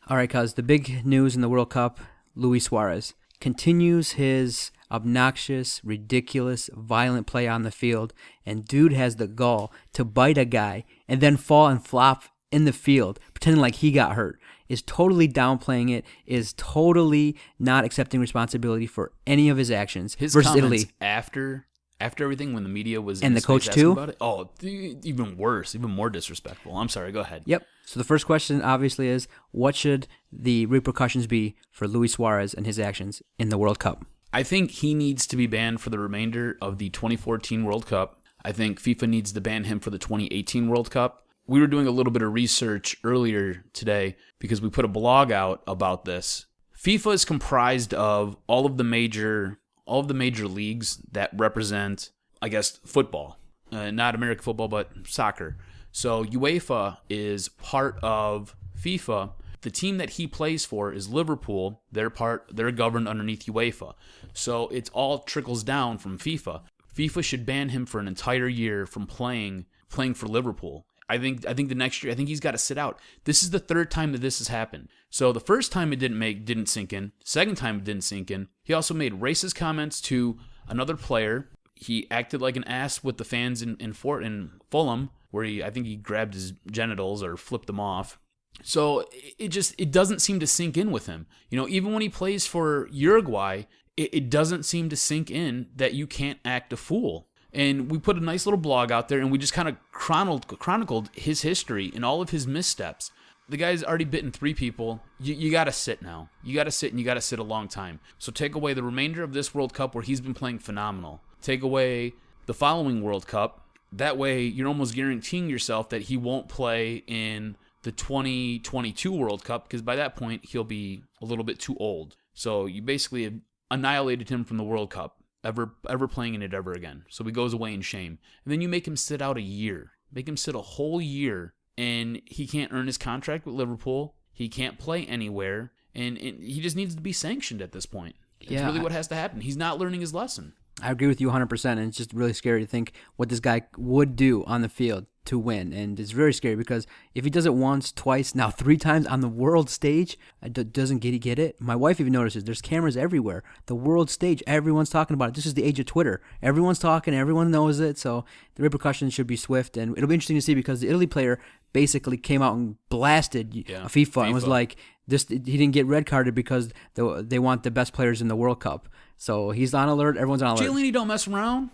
All right, cuz, the big news in the World Cup, Luis Suarez continues his obnoxious, ridiculous, violent play on the field, and dude has the gall to bite a guy and then fall and flop in the field, pretending like he got hurt. is totally downplaying it, is totally not accepting responsibility for any of his actions His versus comments Italy. After everything, when the media was And in the his coach face asking too? about it, even worse, even more disrespectful. I'm sorry, go ahead. Yep. So the first question obviously is, what should the repercussions be for Luis Suarez and his actions in the World Cup? I think he needs to be banned for the remainder of the 2014 World Cup. I think FIFA needs to ban him for the 2018 World Cup. We were doing a little bit of research earlier today because we put a blog out about this. FIFA is comprised of all of the major leagues that represent, I guess, football. Not American football, but soccer. So UEFA is part of FIFA. The team that he plays for is Liverpool. They're governed underneath UEFA. So it all trickles down from FIFA. FIFA should ban him for an entire year from playing for Liverpool. I think the next year, I think he's got to sit out. This is the third time that this has happened. So the first time it didn't sink in. Second time it didn't sink in. He also made racist comments to another player. He acted like an ass with the fans in Fulham, where I think he grabbed his genitals or flipped them off. So it doesn't seem to sink in with him. Even when he plays for Uruguay, it doesn't seem to sink in that you can't act a fool. And we put a nice little blog out there, and we just kind of chronicled his history and all of his missteps. The guy's already bitten 3 people. You got to sit now. You got to sit, and you got to sit a long time. So take away the remainder of this World Cup where he's been playing phenomenal. Take away the following World Cup. That way, you're almost guaranteeing yourself that he won't play in the 2022 World Cup, because by that point, he'll be a little bit too old. So you basically annihilated him from the World Cup. Ever playing in it ever again. So he goes away in shame. And then you make him sit out a year. Make him sit a whole year, and he can't earn his contract with Liverpool. He can't play anywhere, and he just needs to be sanctioned at this point. It's really what has to happen. He's not learning his lesson. I agree with you 100%, and it's just really scary to think what this guy would do on the field to win. And it's very scary because if he does it once, twice, now 3 times on the world stage, doesn't get it. My wife even notices there's cameras everywhere. The world stage, everyone's talking about it. This is the age of Twitter. Everyone's talking, everyone knows it, so the repercussions should be swift. And it'll be interesting to see because the Italy player basically came out and blasted FIFA and was like, he didn't get red carded because they want the best players in the World Cup. So he's on alert. Everyone's on alert. Chiellini don't mess around.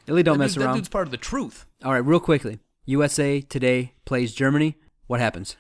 Italy don't mess around. That dude's part of the truth. All right, real quickly. USA today plays Germany. What happens?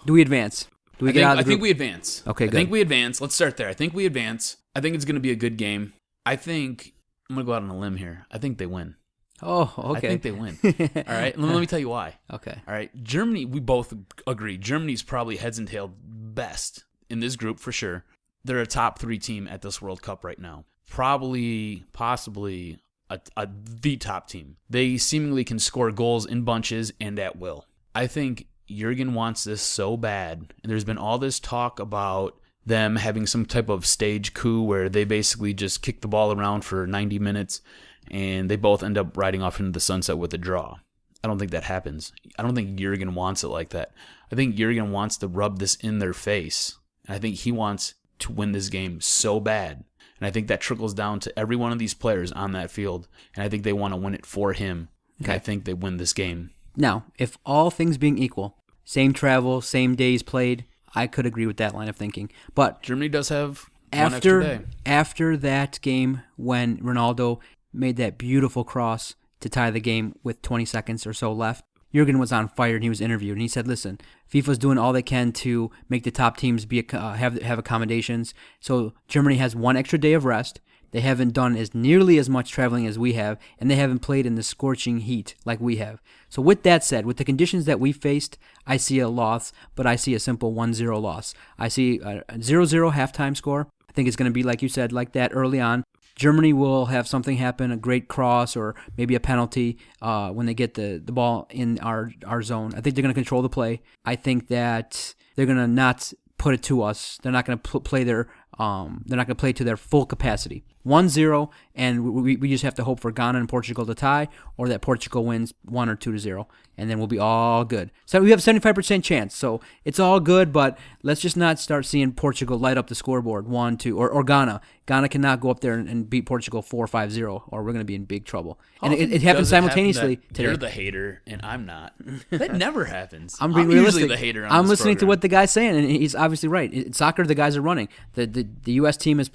Do we advance? Do we get out of the group? I think we advance. Okay, good. I think we advance. Let's start there. I think we advance. I think it's going to be a good game. I'm going to go out on a limb here. I think they win. Oh, okay. I think they win. All right, let me tell you why. Okay. All right, Germany, we both agree. Germany's probably heads and tails best in this group for sure. They're a top 3 team at this World Cup right now. Possibly the top team. They seemingly can score goals in bunches and at will. I think Jurgen wants this so bad. And there's been all this talk about them having some type of stage coup where they basically just kick the ball around for 90 minutes and they both end up riding off into the sunset with a draw. I don't think that happens. I don't think Jurgen wants it like that. I think Jurgen wants to rub this in their face. And I think he wants to win this game so bad. And I think that trickles down to every one of these players on that field. And I think they want to win it for him. Okay. And I think they win this game. Now, if all things being equal, same travel, same days played, I could agree with that line of thinking. But Germany does have one extra day. After that game when Ronaldo made that beautiful cross to tie the game with 20 seconds or so left, Jurgen was on fire and he was interviewed and he said, listen, FIFA's doing all they can to make the top teams have accommodations. So Germany has 1 extra day of rest. They haven't done nearly as much traveling as we have, and they haven't played in the scorching heat like we have. So with that said, with the conditions that we faced, I see a loss, but I see a simple 1-0 loss. I see a 0-0 halftime score. I think it's going to be, like you said, like that early on. Germany will have something happen, a great cross or maybe a penalty when they get the ball in our zone. I think they're going to control the play. I think that they're going to not put it to us. They're not going to play their They're not going to play to their full capacity. 1-0, and we just have to hope for Ghana and Portugal to tie, or that Portugal wins 1 or 2-0, and then we'll be all good. So we have a 75% chance, so it's all good, but let's just not start seeing Portugal light up the scoreboard 1-2, or Ghana. Ghana cannot go up there and beat Portugal 4-5-0, or we're going to be in big trouble. And it happens simultaneously today. You're the hater, and I'm not. That never happens. I'm being realistic. Usually the hater on I'm this listening to program. what the guy's saying, and he's obviously right. In soccer, the guys are running. The U.S. team has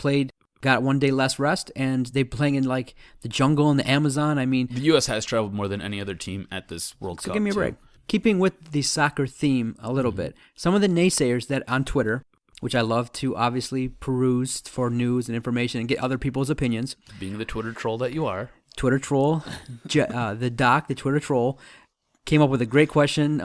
got 1 day less rest, and they're playing in like the jungle and the Amazon. I mean, The U.S. has traveled more than any other team at this World Cup. give me a break. Keeping with the soccer theme a little bit, some of the naysayers that on Twitter, which I love to obviously peruse for news and information and get other people's opinions. Being the Twitter troll that you are. Twitter troll, the Twitter troll, came up with a great question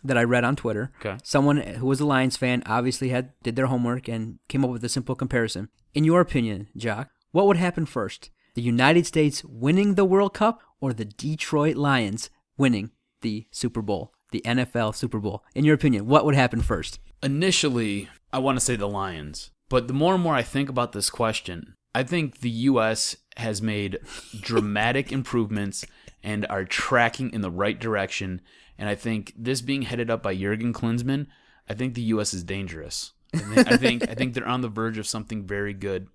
that I read on Twitter. Okay. Someone who was a Lions fan obviously did their homework and came up with a simple comparison. In your opinion, Jock, what would happen first? The United States winning the World Cup or the Detroit Lions winning the Super Bowl, the NFL Super Bowl? In your opinion, what would happen first? Initially, I want to say the Lions. But the more and more I think about this question, I think the U.S. has made dramatic improvements and are tracking in the right direction. And I think this being headed up by Jurgen Klinsmann, I think the U.S. is dangerous. I think they're on the verge of something very good.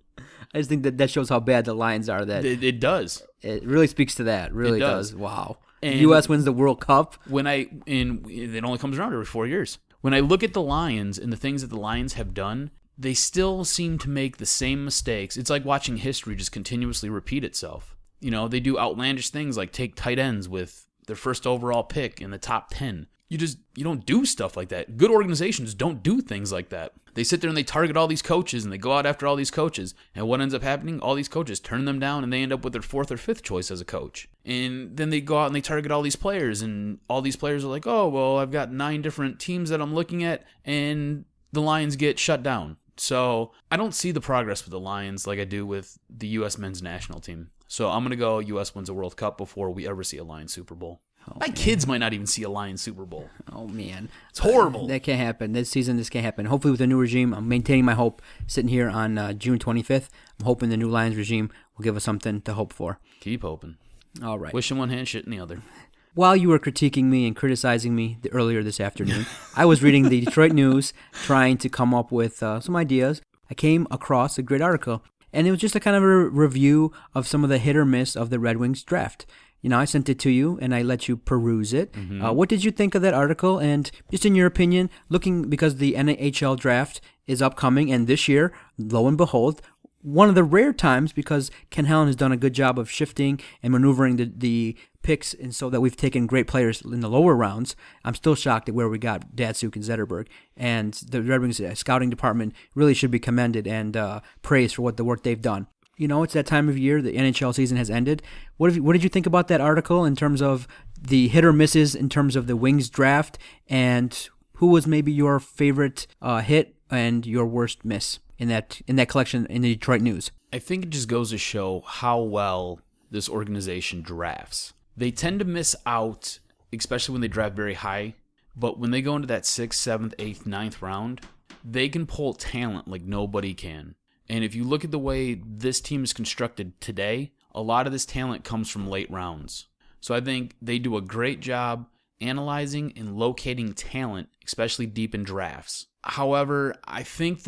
I just think that shows how bad the Lions are. That It does. it really speaks to that. Really It does. Wow. And U.S. wins the World Cup. It only comes around every 4 years. When I look at the Lions and the things that the Lions have done, they still seem to make the same mistakes. It's like watching history just continuously repeat itself. You know, they do outlandish things like take tight ends with their first overall pick in the top 10. You don't do stuff like that. Good organizations don't do things like that. They sit there and they target all these coaches and they go out after all these coaches. And what ends up happening? All these coaches turn them down and they end up with their 4th or 5th choice as a coach. And then they go out and they target all these players, and all these players are like, oh, well, I've got 9 different teams that I'm looking at, and the Lions get shut down. So I don't see the progress with the Lions like I do with the U.S. men's national team. So I'm going to go U.S. wins a World Cup before we ever see a Lions Super Bowl. My kids might not even see a Lions Super Bowl. Oh, man. It's horrible. That can't happen. This season, this can't happen. Hopefully with the new regime, I'm maintaining my hope sitting here on June 25th. I'm hoping the new Lions regime will give us something to hope for. Keep hoping. All right. Wish in one hand, shit in the other. While you were critiquing me and criticizing me earlier this afternoon, I was reading the Detroit News, trying to come up with some ideas. I came across a great article, and it was just a kind of a review of some of the hit or miss of the Red Wings draft. You know, I sent it to you, and I let you peruse it. Mm-hmm. What did you think of that article? And just in your opinion, because the NHL draft is upcoming, and this year, lo and behold, one of the rare times, because Ken Hellan has done a good job of shifting and maneuvering the picks, and so that we've taken great players in the lower rounds. I'm still shocked at where we got Datsuk and Zetterberg. And the Red Wings scouting department really should be commended and praised for the work they've done. You know, it's that time of year. The NHL season has ended. What did you think about that article in terms of the hit or misses in terms of the Wings draft, and who was maybe your favorite hit and your worst miss in that collection in the Detroit News? I think it just goes to show how well this organization drafts. They tend to miss out, especially when they draft very high, but when they go into that 6th, 7th, 8th, 9th round, they can pull talent like nobody can. And if you look at the way this team is constructed today, a lot of this talent comes from late rounds. So I think they do a great job analyzing and locating talent, especially deep in drafts. However, I think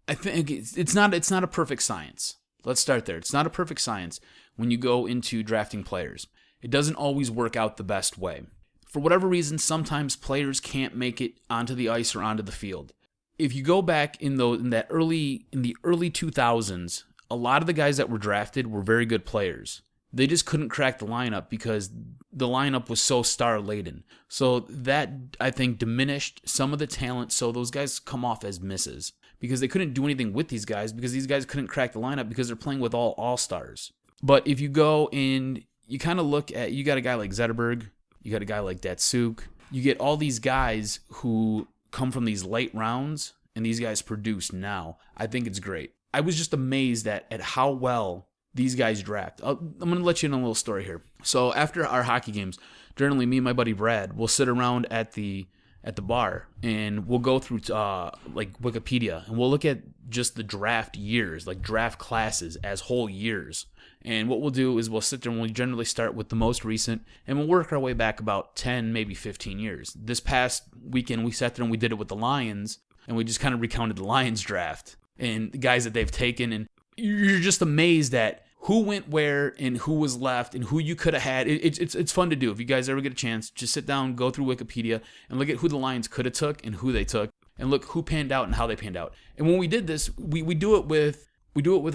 it's not a perfect science. Let's start there. It's not a perfect science when you go into drafting players. It doesn't always work out the best way. For whatever reason, sometimes players can't make it onto the ice or onto the field. If you go back in the early 2000s, a lot of the guys that were drafted were very good players. They just couldn't crack the lineup because the lineup was so star-laden. So that, I think, diminished some of the talent, so those guys come off as misses because they couldn't do anything with these guys because these guys couldn't crack the lineup because they're playing with all-stars. But if you go in, you kind of look at, you got a guy like Zetterberg, you got a guy like Datsuk, you get all these guys who come from these late rounds, and these guys produce now. I think it's great. I was just amazed at how well these guys draft. I'm going to let you in a little story here. So after our hockey games, generally me and my buddy Brad will sit around at the at the bar, and we'll go through like Wikipedia, and we'll look at just the draft years, like draft classes as whole years. And what we'll do is we'll sit there and we'll generally start with the most recent, and we'll work our way back about 10, maybe 15 years. This past weekend, we sat there and we did it with the Lions, and we just kind of recounted the Lions draft and the guys that they've taken, and you're just amazed at who went where and who was left and who you could have had. It's fun to do. If you guys ever get a chance, just sit down, go through Wikipedia, and look at who the Lions could have took and who they took, and look who panned out and how they panned out. And when we did this, we do it with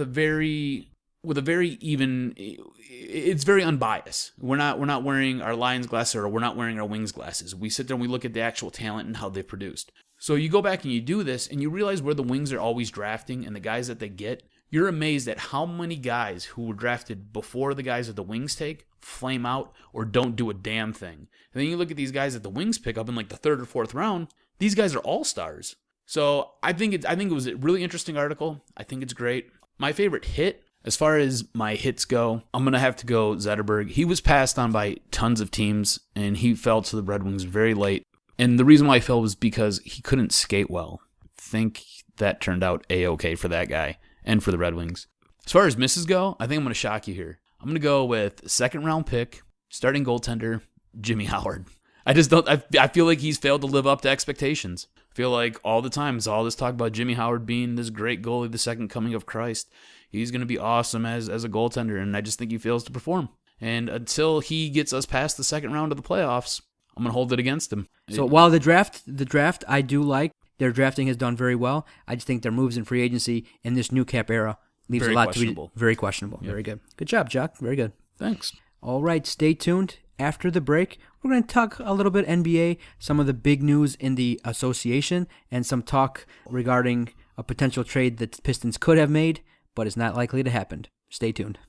a very even. It's very unbiased. We're not wearing our Lions glasses, or we're not wearing our Wings glasses. We sit there and we look at the actual talent and how they produced. So you go back and you do this, and you realize where the Wings are always drafting and the guys that they get. You're amazed at how many guys who were drafted before the guys that the Wings take flame out or don't do a damn thing. And then you look at these guys that the Wings pick up in like the 3rd or 4th round. These guys are all-stars. So I think it was a really interesting article. I think it's great. My favorite hit, as far as my hits go, I'm going to have to go Zetterberg. He was passed on by tons of teams, and he fell to the Red Wings very late. And the reason why he fell was because he couldn't skate well. I think that turned out A-okay for that guy and for the Red Wings. As far as misses go, I think I'm going to shock you here. I'm going to go with 2nd round pick, starting goaltender, Jimmy Howard. I feel like he's failed to live up to expectations. I feel like all the time it's all this talk about Jimmy Howard being this great goalie, the second coming of Christ. He's going to be awesome as a goaltender, and I just think he fails to perform. And until he gets us past the 2nd round of the playoffs, I'm going to hold it against him. So while the draft I do like, their drafting has done very well. I just think their moves in free agency in this new cap era leaves Very a lot questionable. to be very questionable. Yep. Very good. Good job, Jock. Very good. Thanks. All right, stay tuned. After the break, we're going to talk a little bit NBA, some of the big news in the association, and some talk regarding a potential trade that the Pistons could have made, but is not likely to happen. Stay tuned.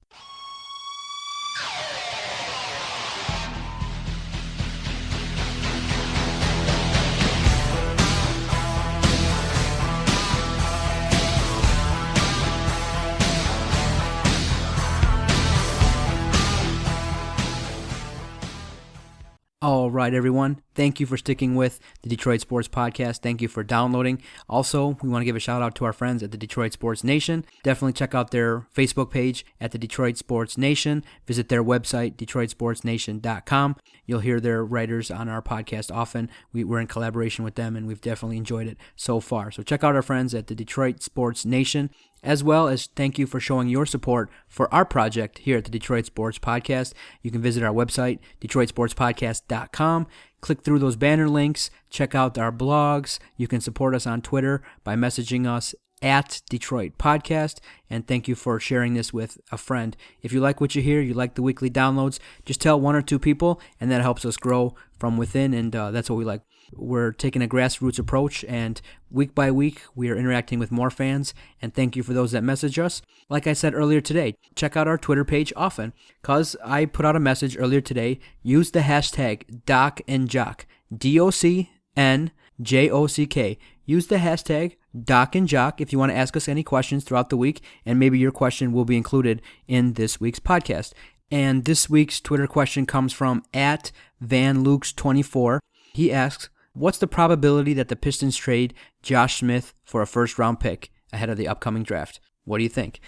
All right, everyone. Thank you for sticking with the Detroit Sports Podcast. Thank you for downloading. Also, we want to give a shout out to our friends at the Detroit Sports Nation. Definitely check out their Facebook page at the Detroit Sports Nation. Visit their website, DetroitSportsNation.com. You'll hear their writers on our podcast often. We're in collaboration with them, and we've definitely enjoyed it so far. So check out our friends at the Detroit Sports Nation, as well as thank you for showing your support for our project here at the Detroit Sports Podcast. You can visit our website, DetroitSportsPodcast.com. Click through those banner links. Check out our blogs. You can support us on Twitter by messaging us at Detroit Podcast. And thank you for sharing this with a friend. If you like what you hear, you like the weekly downloads, just tell 1 or 2 people, and that helps us grow from within, and that's what we like. We're taking a grassroots approach, and week by week, we are interacting with more fans, and thank you for those that message us. Like I said earlier today, check out our Twitter page often, because I put out a message earlier today. Use the hashtag DocNJock, DocNJock. Use the hashtag DocNJock if you want to ask us any questions throughout the week, and maybe your question will be included in this week's podcast. And this week's Twitter question comes from at VanLukes24. He asks, what's the probability that the Pistons trade Josh Smith for a first-round pick ahead of the upcoming draft? What do you think?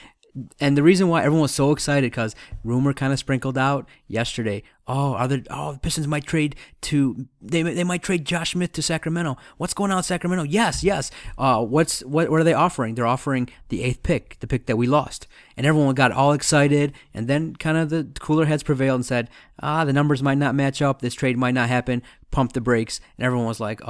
And the reason why everyone was so excited, because rumor kind of sprinkled out yesterday. The Pistons might trade they might trade Josh Smith to Sacramento. What's going on in Sacramento? Yes. What are they offering? They're offering the 8th pick, the pick that we lost. And everyone got all excited, and then kind of the cooler heads prevailed and said, the numbers might not match up. This trade might not happen. Pump the brakes. And everyone was like,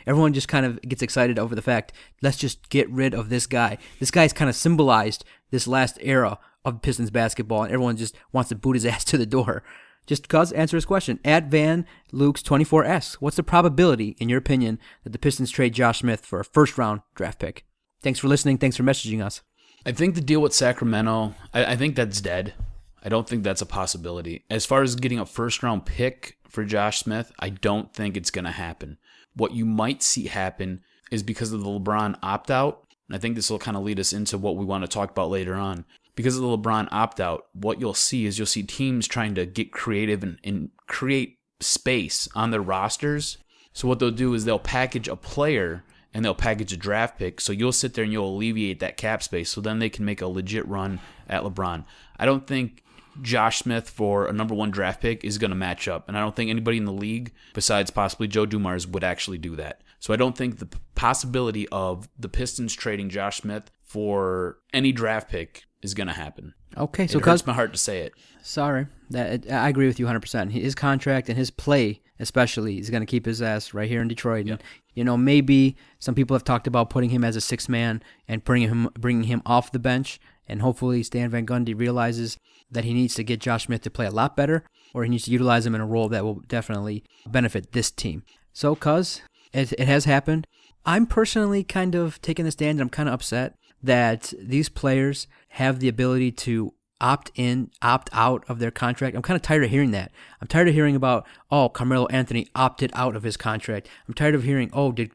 everyone just kind of gets excited over the fact, let's just get rid of this guy. This guy's kind of symbolized this last era of Pistons basketball, and everyone just wants to boot his ass to the door. Just because, answer his question. At VanLukes24 asks, what's the probability, in your opinion, that the Pistons trade Josh Smith for a first-round draft pick? Thanks for listening. Thanks for messaging us. I think the deal with Sacramento, I think that's dead. I don't think that's a possibility. As far as getting a first-round pick for Josh Smith, I don't think it's going to happen. What you might see happen is because of the LeBron opt-out, and I think this will kind of lead us into what we want to talk about later on. Because of the LeBron opt-out, what you'll see teams trying to get creative and create space on their rosters So what they'll do is they'll package a player and they'll package a draft pick. So you'll sit there and you'll alleviate that cap space. So then they can make a legit run at LeBron. I don't think Josh Smith for a number 1 draft pick is going to match up. And I don't think anybody in the league, besides possibly Joe Dumars, would actually do that. So I don't think the possibility of the Pistons trading Josh Smith for any draft pick is going to happen. Okay, so it hurts my heart to say it. Sorry, I agree with you 100%. His contract and his play, especially, is going to keep his ass right here in Detroit. Yep. And maybe some people have talked about putting him as a 6th man and bringing him off the bench. And hopefully Stan Van Gundy realizes that he needs to get Josh Smith to play a lot better, or he needs to utilize him in a role that will definitely benefit this team. So, cuz it has happened. I'm personally kind of taking the stand, and I'm kind of upset that these players have the ability to opt in, opt out of their contract. I'm kind of tired of hearing that. I'm tired of hearing about, Carmelo Anthony opted out of his contract. I'm tired of hearing,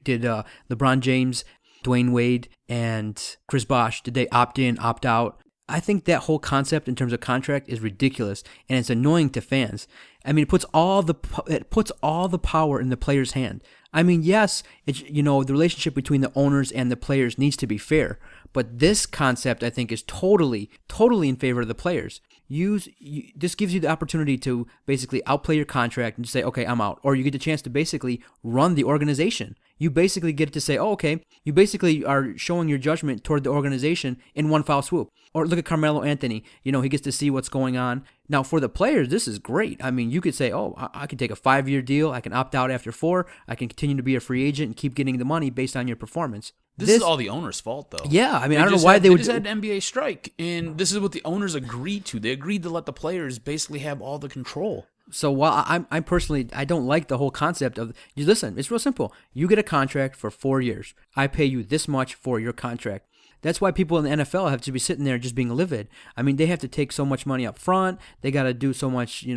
did LeBron James, Dwayne Wade, and Chris Bosh, did they opt in, opt out? I think that whole concept in terms of contract is ridiculous, and it's annoying to fans. I mean, it puts all the power in the player's hand. I mean, yes, it's, the relationship between the owners and the players needs to be fair, but this concept, I think, is totally in favor of the players. This gives you the opportunity to basically outplay your contract and just say, okay, I'm out. Or you get the chance to basically run the organization. You basically get to say, okay, you basically are showing your judgment toward the organization in one foul swoop. Or look at Carmelo Anthony. He gets to see what's going on. Now, for the players, this is great. I mean, you could say, I can take a 5-year deal. I can opt out after 4. I can continue to be a free agent and keep getting the money based on your performance. This is all the owner's fault, though. Yeah, I mean, I don't know why they would. They just had an NBA strike, and this is what the owners agreed to. They agreed to let the players basically have all the control. So while I'm personally, I don't like the whole concept of, listen, it's real simple. You get a contract for 4 years. I pay you this much for your contract. That's why people in the NFL have to be sitting there just being livid. I mean, they have to take so much money up front. They got to do so much,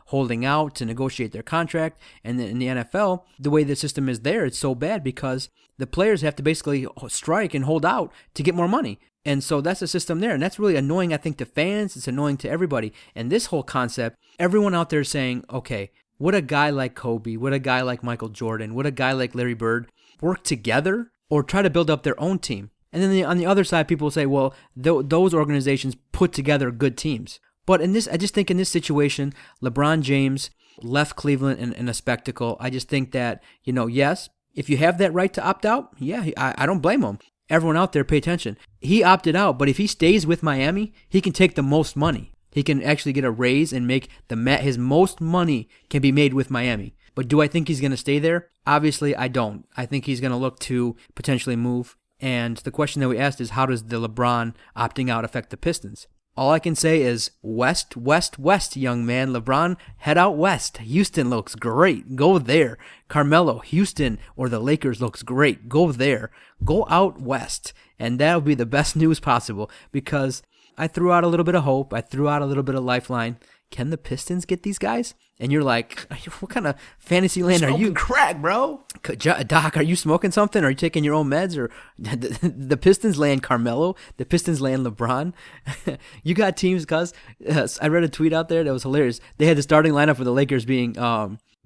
holding out to negotiate their contract. And in the NFL, the way the system is there, it's so bad because the players have to basically strike and hold out to get more money. And so that's the system there. And that's really annoying, I think, to fans. It's annoying to everybody. And this whole concept, everyone out there is saying, okay, would a guy like Kobe, would a guy like Michael Jordan, would a guy like Larry Bird work together or try to build up their own team? And then on the other side, people will say, well, those organizations put together good teams. But I just think in this situation, LeBron James left Cleveland in a spectacle. I just think that, yes, if you have that right to opt out, yeah, I don't blame him. Everyone out there, pay attention. He opted out, but if he stays with Miami, he can take the most money. He can actually get a raise and make his most money can be made with Miami. But do I think he's going to stay there? Obviously, I don't. I think he's going to look to potentially move. And the question that we asked is, how does the LeBron opting out affect the Pistons? All I can say is west, west, west, young man. LeBron, head out west. Houston looks great. Go there. Carmelo, Houston or the Lakers looks great. Go there. Go out west. And that'll be the best news possible because I threw out a little bit of hope. I threw out a little bit of lifeline. Can the Pistons get these guys? And you're like, what kind of fantasy land are you? Crack, bro. Doc, are you smoking something? Are you taking your own meds? Or the Pistons land Carmelo? The Pistons land LeBron? You got teams, cuz. I read a tweet out there that was hilarious. They had the starting lineup for the Lakers being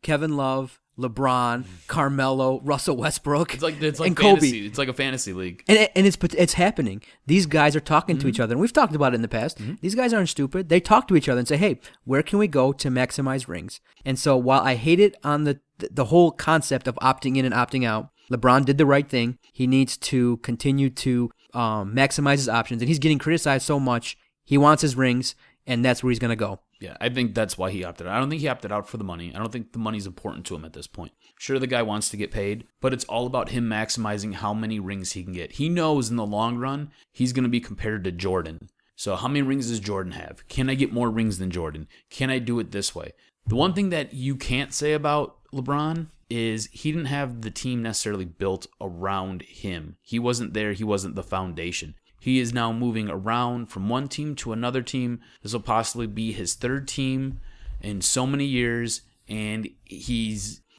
Kevin Love, LeBron, Carmelo, Russell Westbrook, it's like and fantasy. Kobe. It's like a fantasy league. And it's happening. These guys are talking to each other, and we've talked about it in the past. These guys aren't stupid. They talk to each other and say, hey, where can we go to maximize rings? And so while I hate it on the whole concept of opting in and opting out, LeBron did the right thing. He needs to continue to maximize his options, and he's getting criticized so much. He wants his rings, and that's where he's going to go. Yeah, I think that's why he opted out. I don't think he opted out for the money. I don't think the money's important to him at this point. Sure, the guy wants to get paid, but it's all about him maximizing how many rings he can get. He knows in the long run, he's going to be compared to Jordan. So how many rings does Jordan have? Can I get more rings than Jordan? Can I do it this way? The one thing that you can't say about LeBron is he didn't have the team necessarily built around him. He wasn't there. He wasn't the foundation. He is now moving around from one team to another team. This will possibly be his third team in so many years, and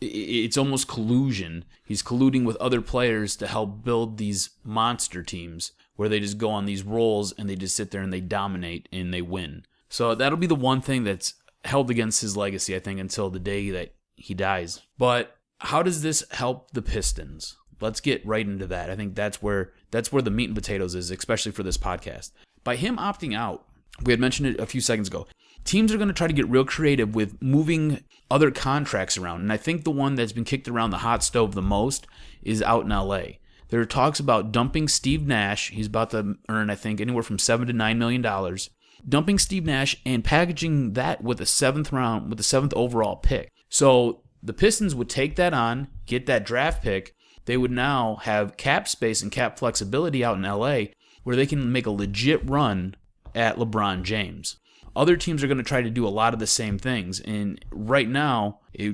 it's almost collusion. He's colluding with other players to help build these monster teams where they just go on these roles and they just sit there and they dominate and they win. So that'll be the one thing that's held against his legacy, I think, until the day that he dies. But how does this help the Pistons? Let's get right into that. I think that's where the meat and potatoes is, especially for this podcast. By him opting out, we had mentioned it a few seconds ago, teams are going to try to get real creative with moving other contracts around. And I think the one that's been kicked around the hot stove the most is out in L.A. There are talks about dumping Steve Nash. He's about to earn, I think, anywhere from $7 to $9 million. Dumping Steve Nash and packaging that with the seventh overall pick. So the Pistons would take that on, get that draft pick. They would now have cap space and cap flexibility out in L.A. where they can make a legit run at LeBron James. Other teams are going to try to do a lot of the same things. And right now, I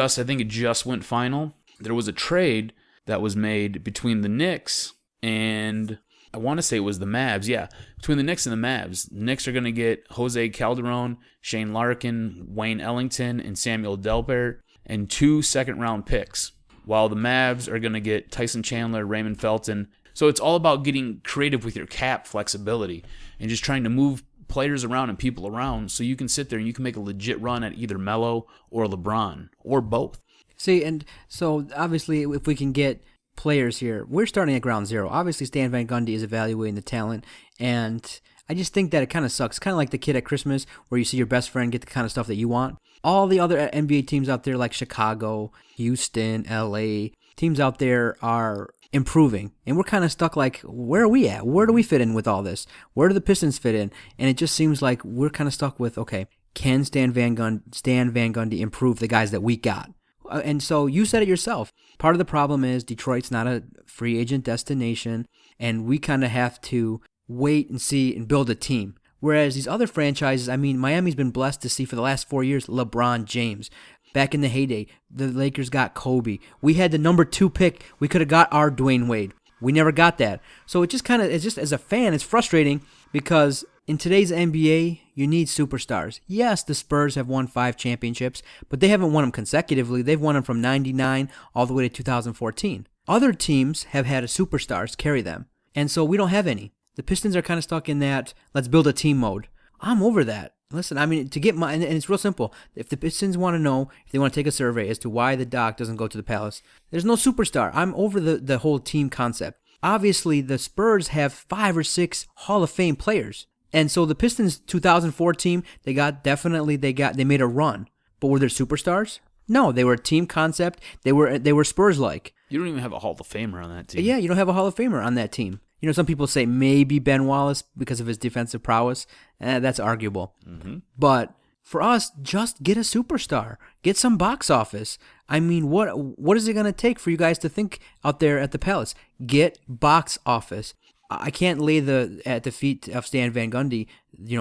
think it just went final. There was a trade that was made between the Knicks and I want to say it was the Mavs. Yeah, between the Knicks and the Mavs. The Knicks are going to get Jose Calderon, Shane Larkin, Wayne Ellington, and Samuel Delbert, and 2 second-round picks, while the Mavs are going to get Tyson Chandler, Raymond Felton. So it's all about getting creative with your cap flexibility and just trying to move players around and people around so you can sit there and you can make a legit run at either Melo or LeBron or both. See, and so obviously if we can get players here, we're starting at ground zero. Obviously Stan Van Gundy is evaluating the talent, and I just think that it kind of sucks. Kind of like the kid at Christmas where you see your best friend get the kind of stuff that you want. All the other NBA teams out there like Chicago, Houston, LA, teams out there are improving, and we're kind of stuck like, where are we at? Where do we fit in with all this? Where do the Pistons fit in? And it just seems like we're kind of stuck with, okay, can Stan Van Gundy improve the guys that we got? And so you said it yourself. Part of the problem is Detroit's not a free agent destination, and we kind of have to wait and see and build a team. Whereas these other franchises, I mean, Miami's been blessed to see for the last 4 years LeBron James. Back in the heyday, the Lakers got Kobe. We had the number 2 pick. We could have got our Dwayne Wade. We never got that. So it's just as a fan, it's frustrating because in today's NBA, you need superstars. Yes, the Spurs have won 5 championships, but they haven't won them consecutively. They've won them from 99 all the way to 2014. Other teams have had superstars carry them, and so we don't have any. The Pistons are kind of stuck in that let's build a team mode. I'm over that. Listen, I mean, to get and it's real simple. If the Pistons want to know, if they want to take a survey as to why the Doc doesn't go to the Palace, there's no superstar. I'm over the whole team concept. Obviously, the Spurs have 5 or 6 Hall of Fame players. And so the Pistons 2004 team, they made a run. But were there superstars? No, they were a team concept. They were Spurs-like. You don't even have a Hall of Famer on that team. Yeah, you don't have a Hall of Famer on that team. You know, some people say maybe Ben Wallace because of his defensive prowess. That's arguable. Mm-hmm. But for us, just get a superstar. Get some box office. I mean, what is it going to take for you guys to think out there at the Palace? Get box office. I can't lay at the feet of Stan Van Gundy,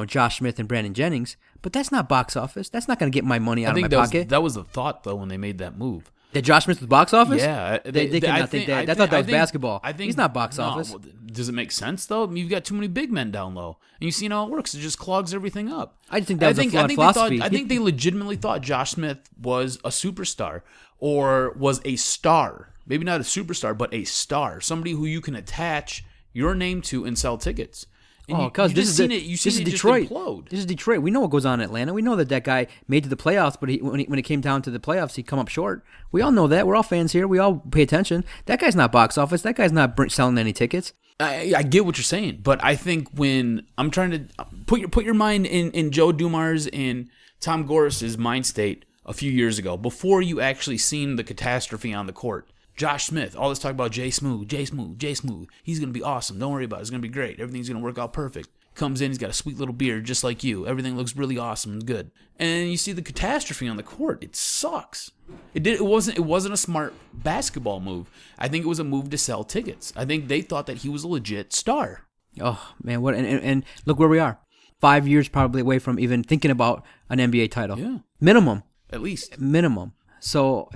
Josh Smith and Brandon Jennings, but that's not box office. That's not going to get my money out of my pocket. That was the thought, though, when they made that move. That Josh Smith was box office? Yeah. They could not think that. I thought that was basketball. He's not box office. Well, does it make sense, though? You've got too many big men down low. And you see how it works. It just clogs everything up. I think that was a flawed philosophy. I think they legitimately thought Josh Smith was a superstar or was a star. Maybe not a superstar, but a star. Somebody who you can attach your name to and sell tickets. And because this is Detroit. Implode. This is Detroit. We know what goes on in Atlanta. We know that guy made to the playoffs, but when it came down to the playoffs, he'd come up short. We all know that. We're all fans here. We all pay attention. That guy's not box office. That guy's not selling any tickets. I get what you're saying, but I think when I'm trying to put your mind in Joe Dumars and Tom Gorris's mind state a few years ago, before you actually seen the catastrophe on the court. Josh Smith, all this talk about Jay Smooth. He's going to be awesome. Don't worry about it. It's going to be great. Everything's going to work out perfect. Comes in, he's got a sweet little beard just like you. Everything looks really awesome and good. And you see the catastrophe on the court. It sucks. It wasn't a smart basketball move. I think it was a move to sell tickets. I think they thought that he was a legit star. Oh, man. What? And look where we are. 5 years probably away from even thinking about an NBA title. Yeah. Minimum. At least. Minimum. So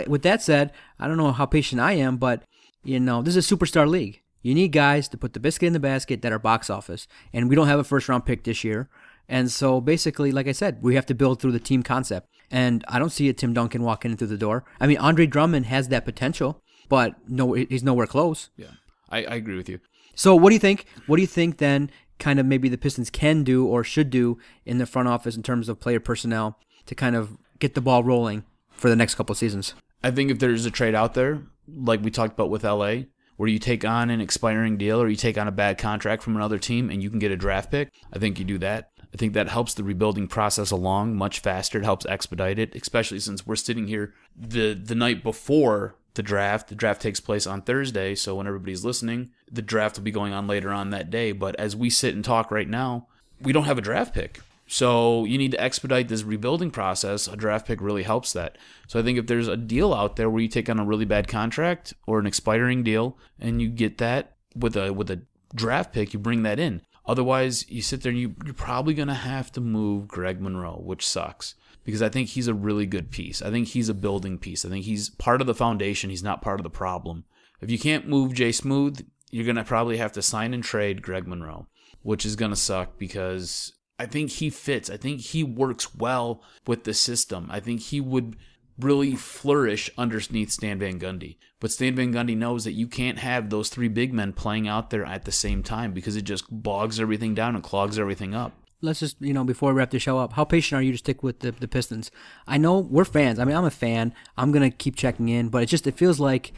with that said, I don't know how patient I am, but this is a superstar league. You need guys to put the biscuit in the basket that are box office, and we don't have a first round pick this year. And so basically, like I said, we have to build through the team concept. And I don't see a Tim Duncan walking in through the door. I mean, Andre Drummond has that potential, but no, he's nowhere close. Yeah, I agree with you. So what do you think? What do you think then? Kind of maybe the Pistons can do or should do in the front office in terms of player personnel to kind of get the ball rolling for the next couple of seasons? I think if there's a trade out there, like we talked about with L.A., where you take on an expiring deal or you take on a bad contract from another team and you can get a draft pick, I think you do that. I think that helps the rebuilding process along much faster. It helps expedite it, especially since we're sitting here the night before the draft. The draft takes place on Thursday, so when everybody's listening, the draft will be going on later on that day. But as we sit and talk right now, we don't have a draft pick. So you need to expedite this rebuilding process. A draft pick really helps that. So I think if there's a deal out there where you take on a really bad contract or an expiring deal and you get that with a draft pick, you bring that in. Otherwise, you sit there and you're probably going to have to move Greg Monroe, which sucks because I think he's a really good piece. I think he's a building piece. I think he's part of the foundation. He's not part of the problem. If you can't move Jay Smooth, you're going to probably have to sign and trade Greg Monroe, which is going to suck because I think he fits. I think he works well with the system. I think he would really flourish underneath Stan Van Gundy. But Stan Van Gundy knows that you can't have those three big men playing out there at the same time because it just bogs everything down and clogs everything up. Let's just, before we wrap the show up, how patient are you to stick with the Pistons? I know we're fans. I mean, I'm a fan. I'm going to keep checking in, but it feels like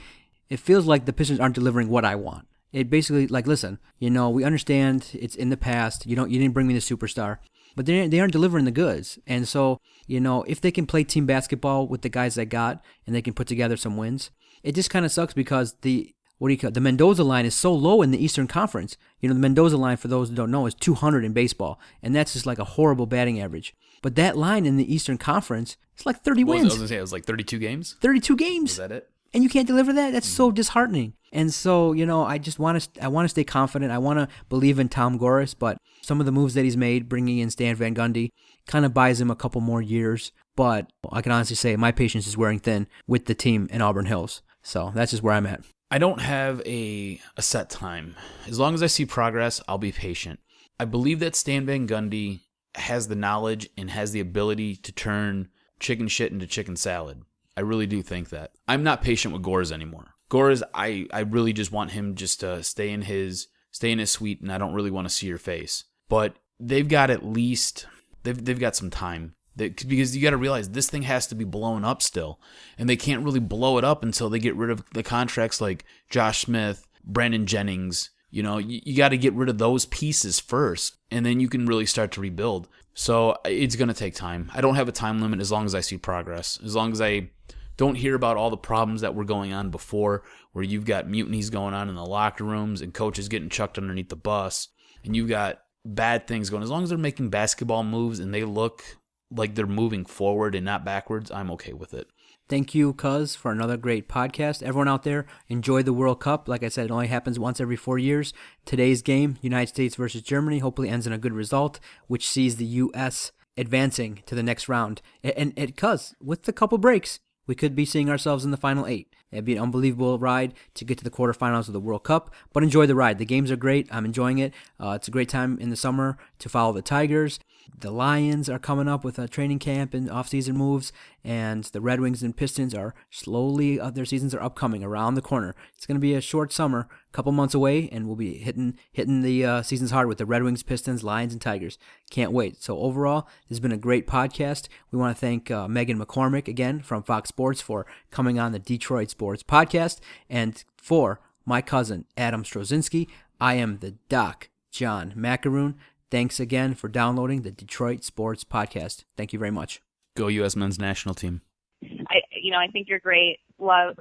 the Pistons aren't delivering what I want. It basically, listen, we understand it's in the past. You didn't bring me the superstar, but they aren't delivering the goods. And so, if they can play team basketball with the guys they got and they can put together some wins, it just kind of sucks because the Mendoza line is so low in the Eastern Conference. The Mendoza line, for those who don't know, is 200 in baseball, and that's just like a horrible batting average. But that line in the Eastern Conference, it's like 30 wins. I was going to say, it was like 32 games? 32 games. Is that it? And you can't deliver that? That's so disheartening. And so, I just want to stay confident. I want to believe in Tom Gores, but some of the moves that he's made, bringing in Stan Van Gundy, kind of buys him a couple more years. But I can honestly say my patience is wearing thin with the team in Auburn Hills. So that's just where I'm at. I don't have a set time. As long as I see progress, I'll be patient. I believe that Stan Van Gundy has the knowledge and has the ability to turn chicken shit into chicken salad. I really do think that. I'm not patient with Gores anymore. Gores, I really just want him just to stay in his suite, and I don't really want to see your face. But they've got they've got some time. Because you got to realize this thing has to be blown up still. And they can't really blow it up until they get rid of the contracts like Josh Smith, Brandon Jennings. You got to get rid of those pieces first, and then you can really start to rebuild. So it's going to take time. I don't have a time limit as long as I see progress. As long as I don't hear about all the problems that were going on before, where you've got mutinies going on in the locker rooms and coaches getting chucked underneath the bus, and you've got bad things going. As long as they're making basketball moves and they look like they're moving forward and not backwards, I'm okay with it. Thank you, Cuz, for another great podcast. Everyone out there, enjoy the World Cup. Like I said, it only happens once every 4 years. Today's game, United States versus Germany, hopefully ends in a good result, which sees the U.S. advancing to the next round. And Cuz, with a couple breaks, we could be seeing ourselves in the final 8. It'd be an unbelievable ride to get to the quarterfinals of the World Cup, but enjoy the ride. The games are great. I'm enjoying it. It's a great time in the summer to follow the Tigers. The Lions are coming up with a training camp and off-season moves, and the Red Wings and Pistons are slowly, their seasons are upcoming around the corner. It's going to be a short summer, a couple months away, and we'll be hitting the seasons hard with the Red Wings, Pistons, Lions, and Tigers. Can't wait. So overall, this has been a great podcast. We want to thank Megan McCormick, again, from Fox Sports for coming on the Detroit Sports Podcast, and for my cousin, Adam Strozinski, I am the Doc, John Macaroon. Thanks again for downloading the Detroit Sports Podcast. Thank you very much. Go U.S. men's national team. I think you're great. I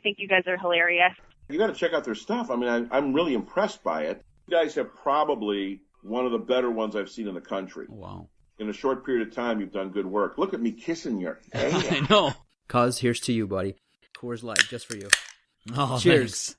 think you guys are hilarious. You got to check out their stuff. I mean, I'm really impressed by it. You guys have probably one of the better ones I've seen in the country. Wow. In a short period of time, you've done good work. Look at me kissing your hand. I know. Cuz, here's to you, buddy. Coors Light, just for you. Oh, cheers. Thanks.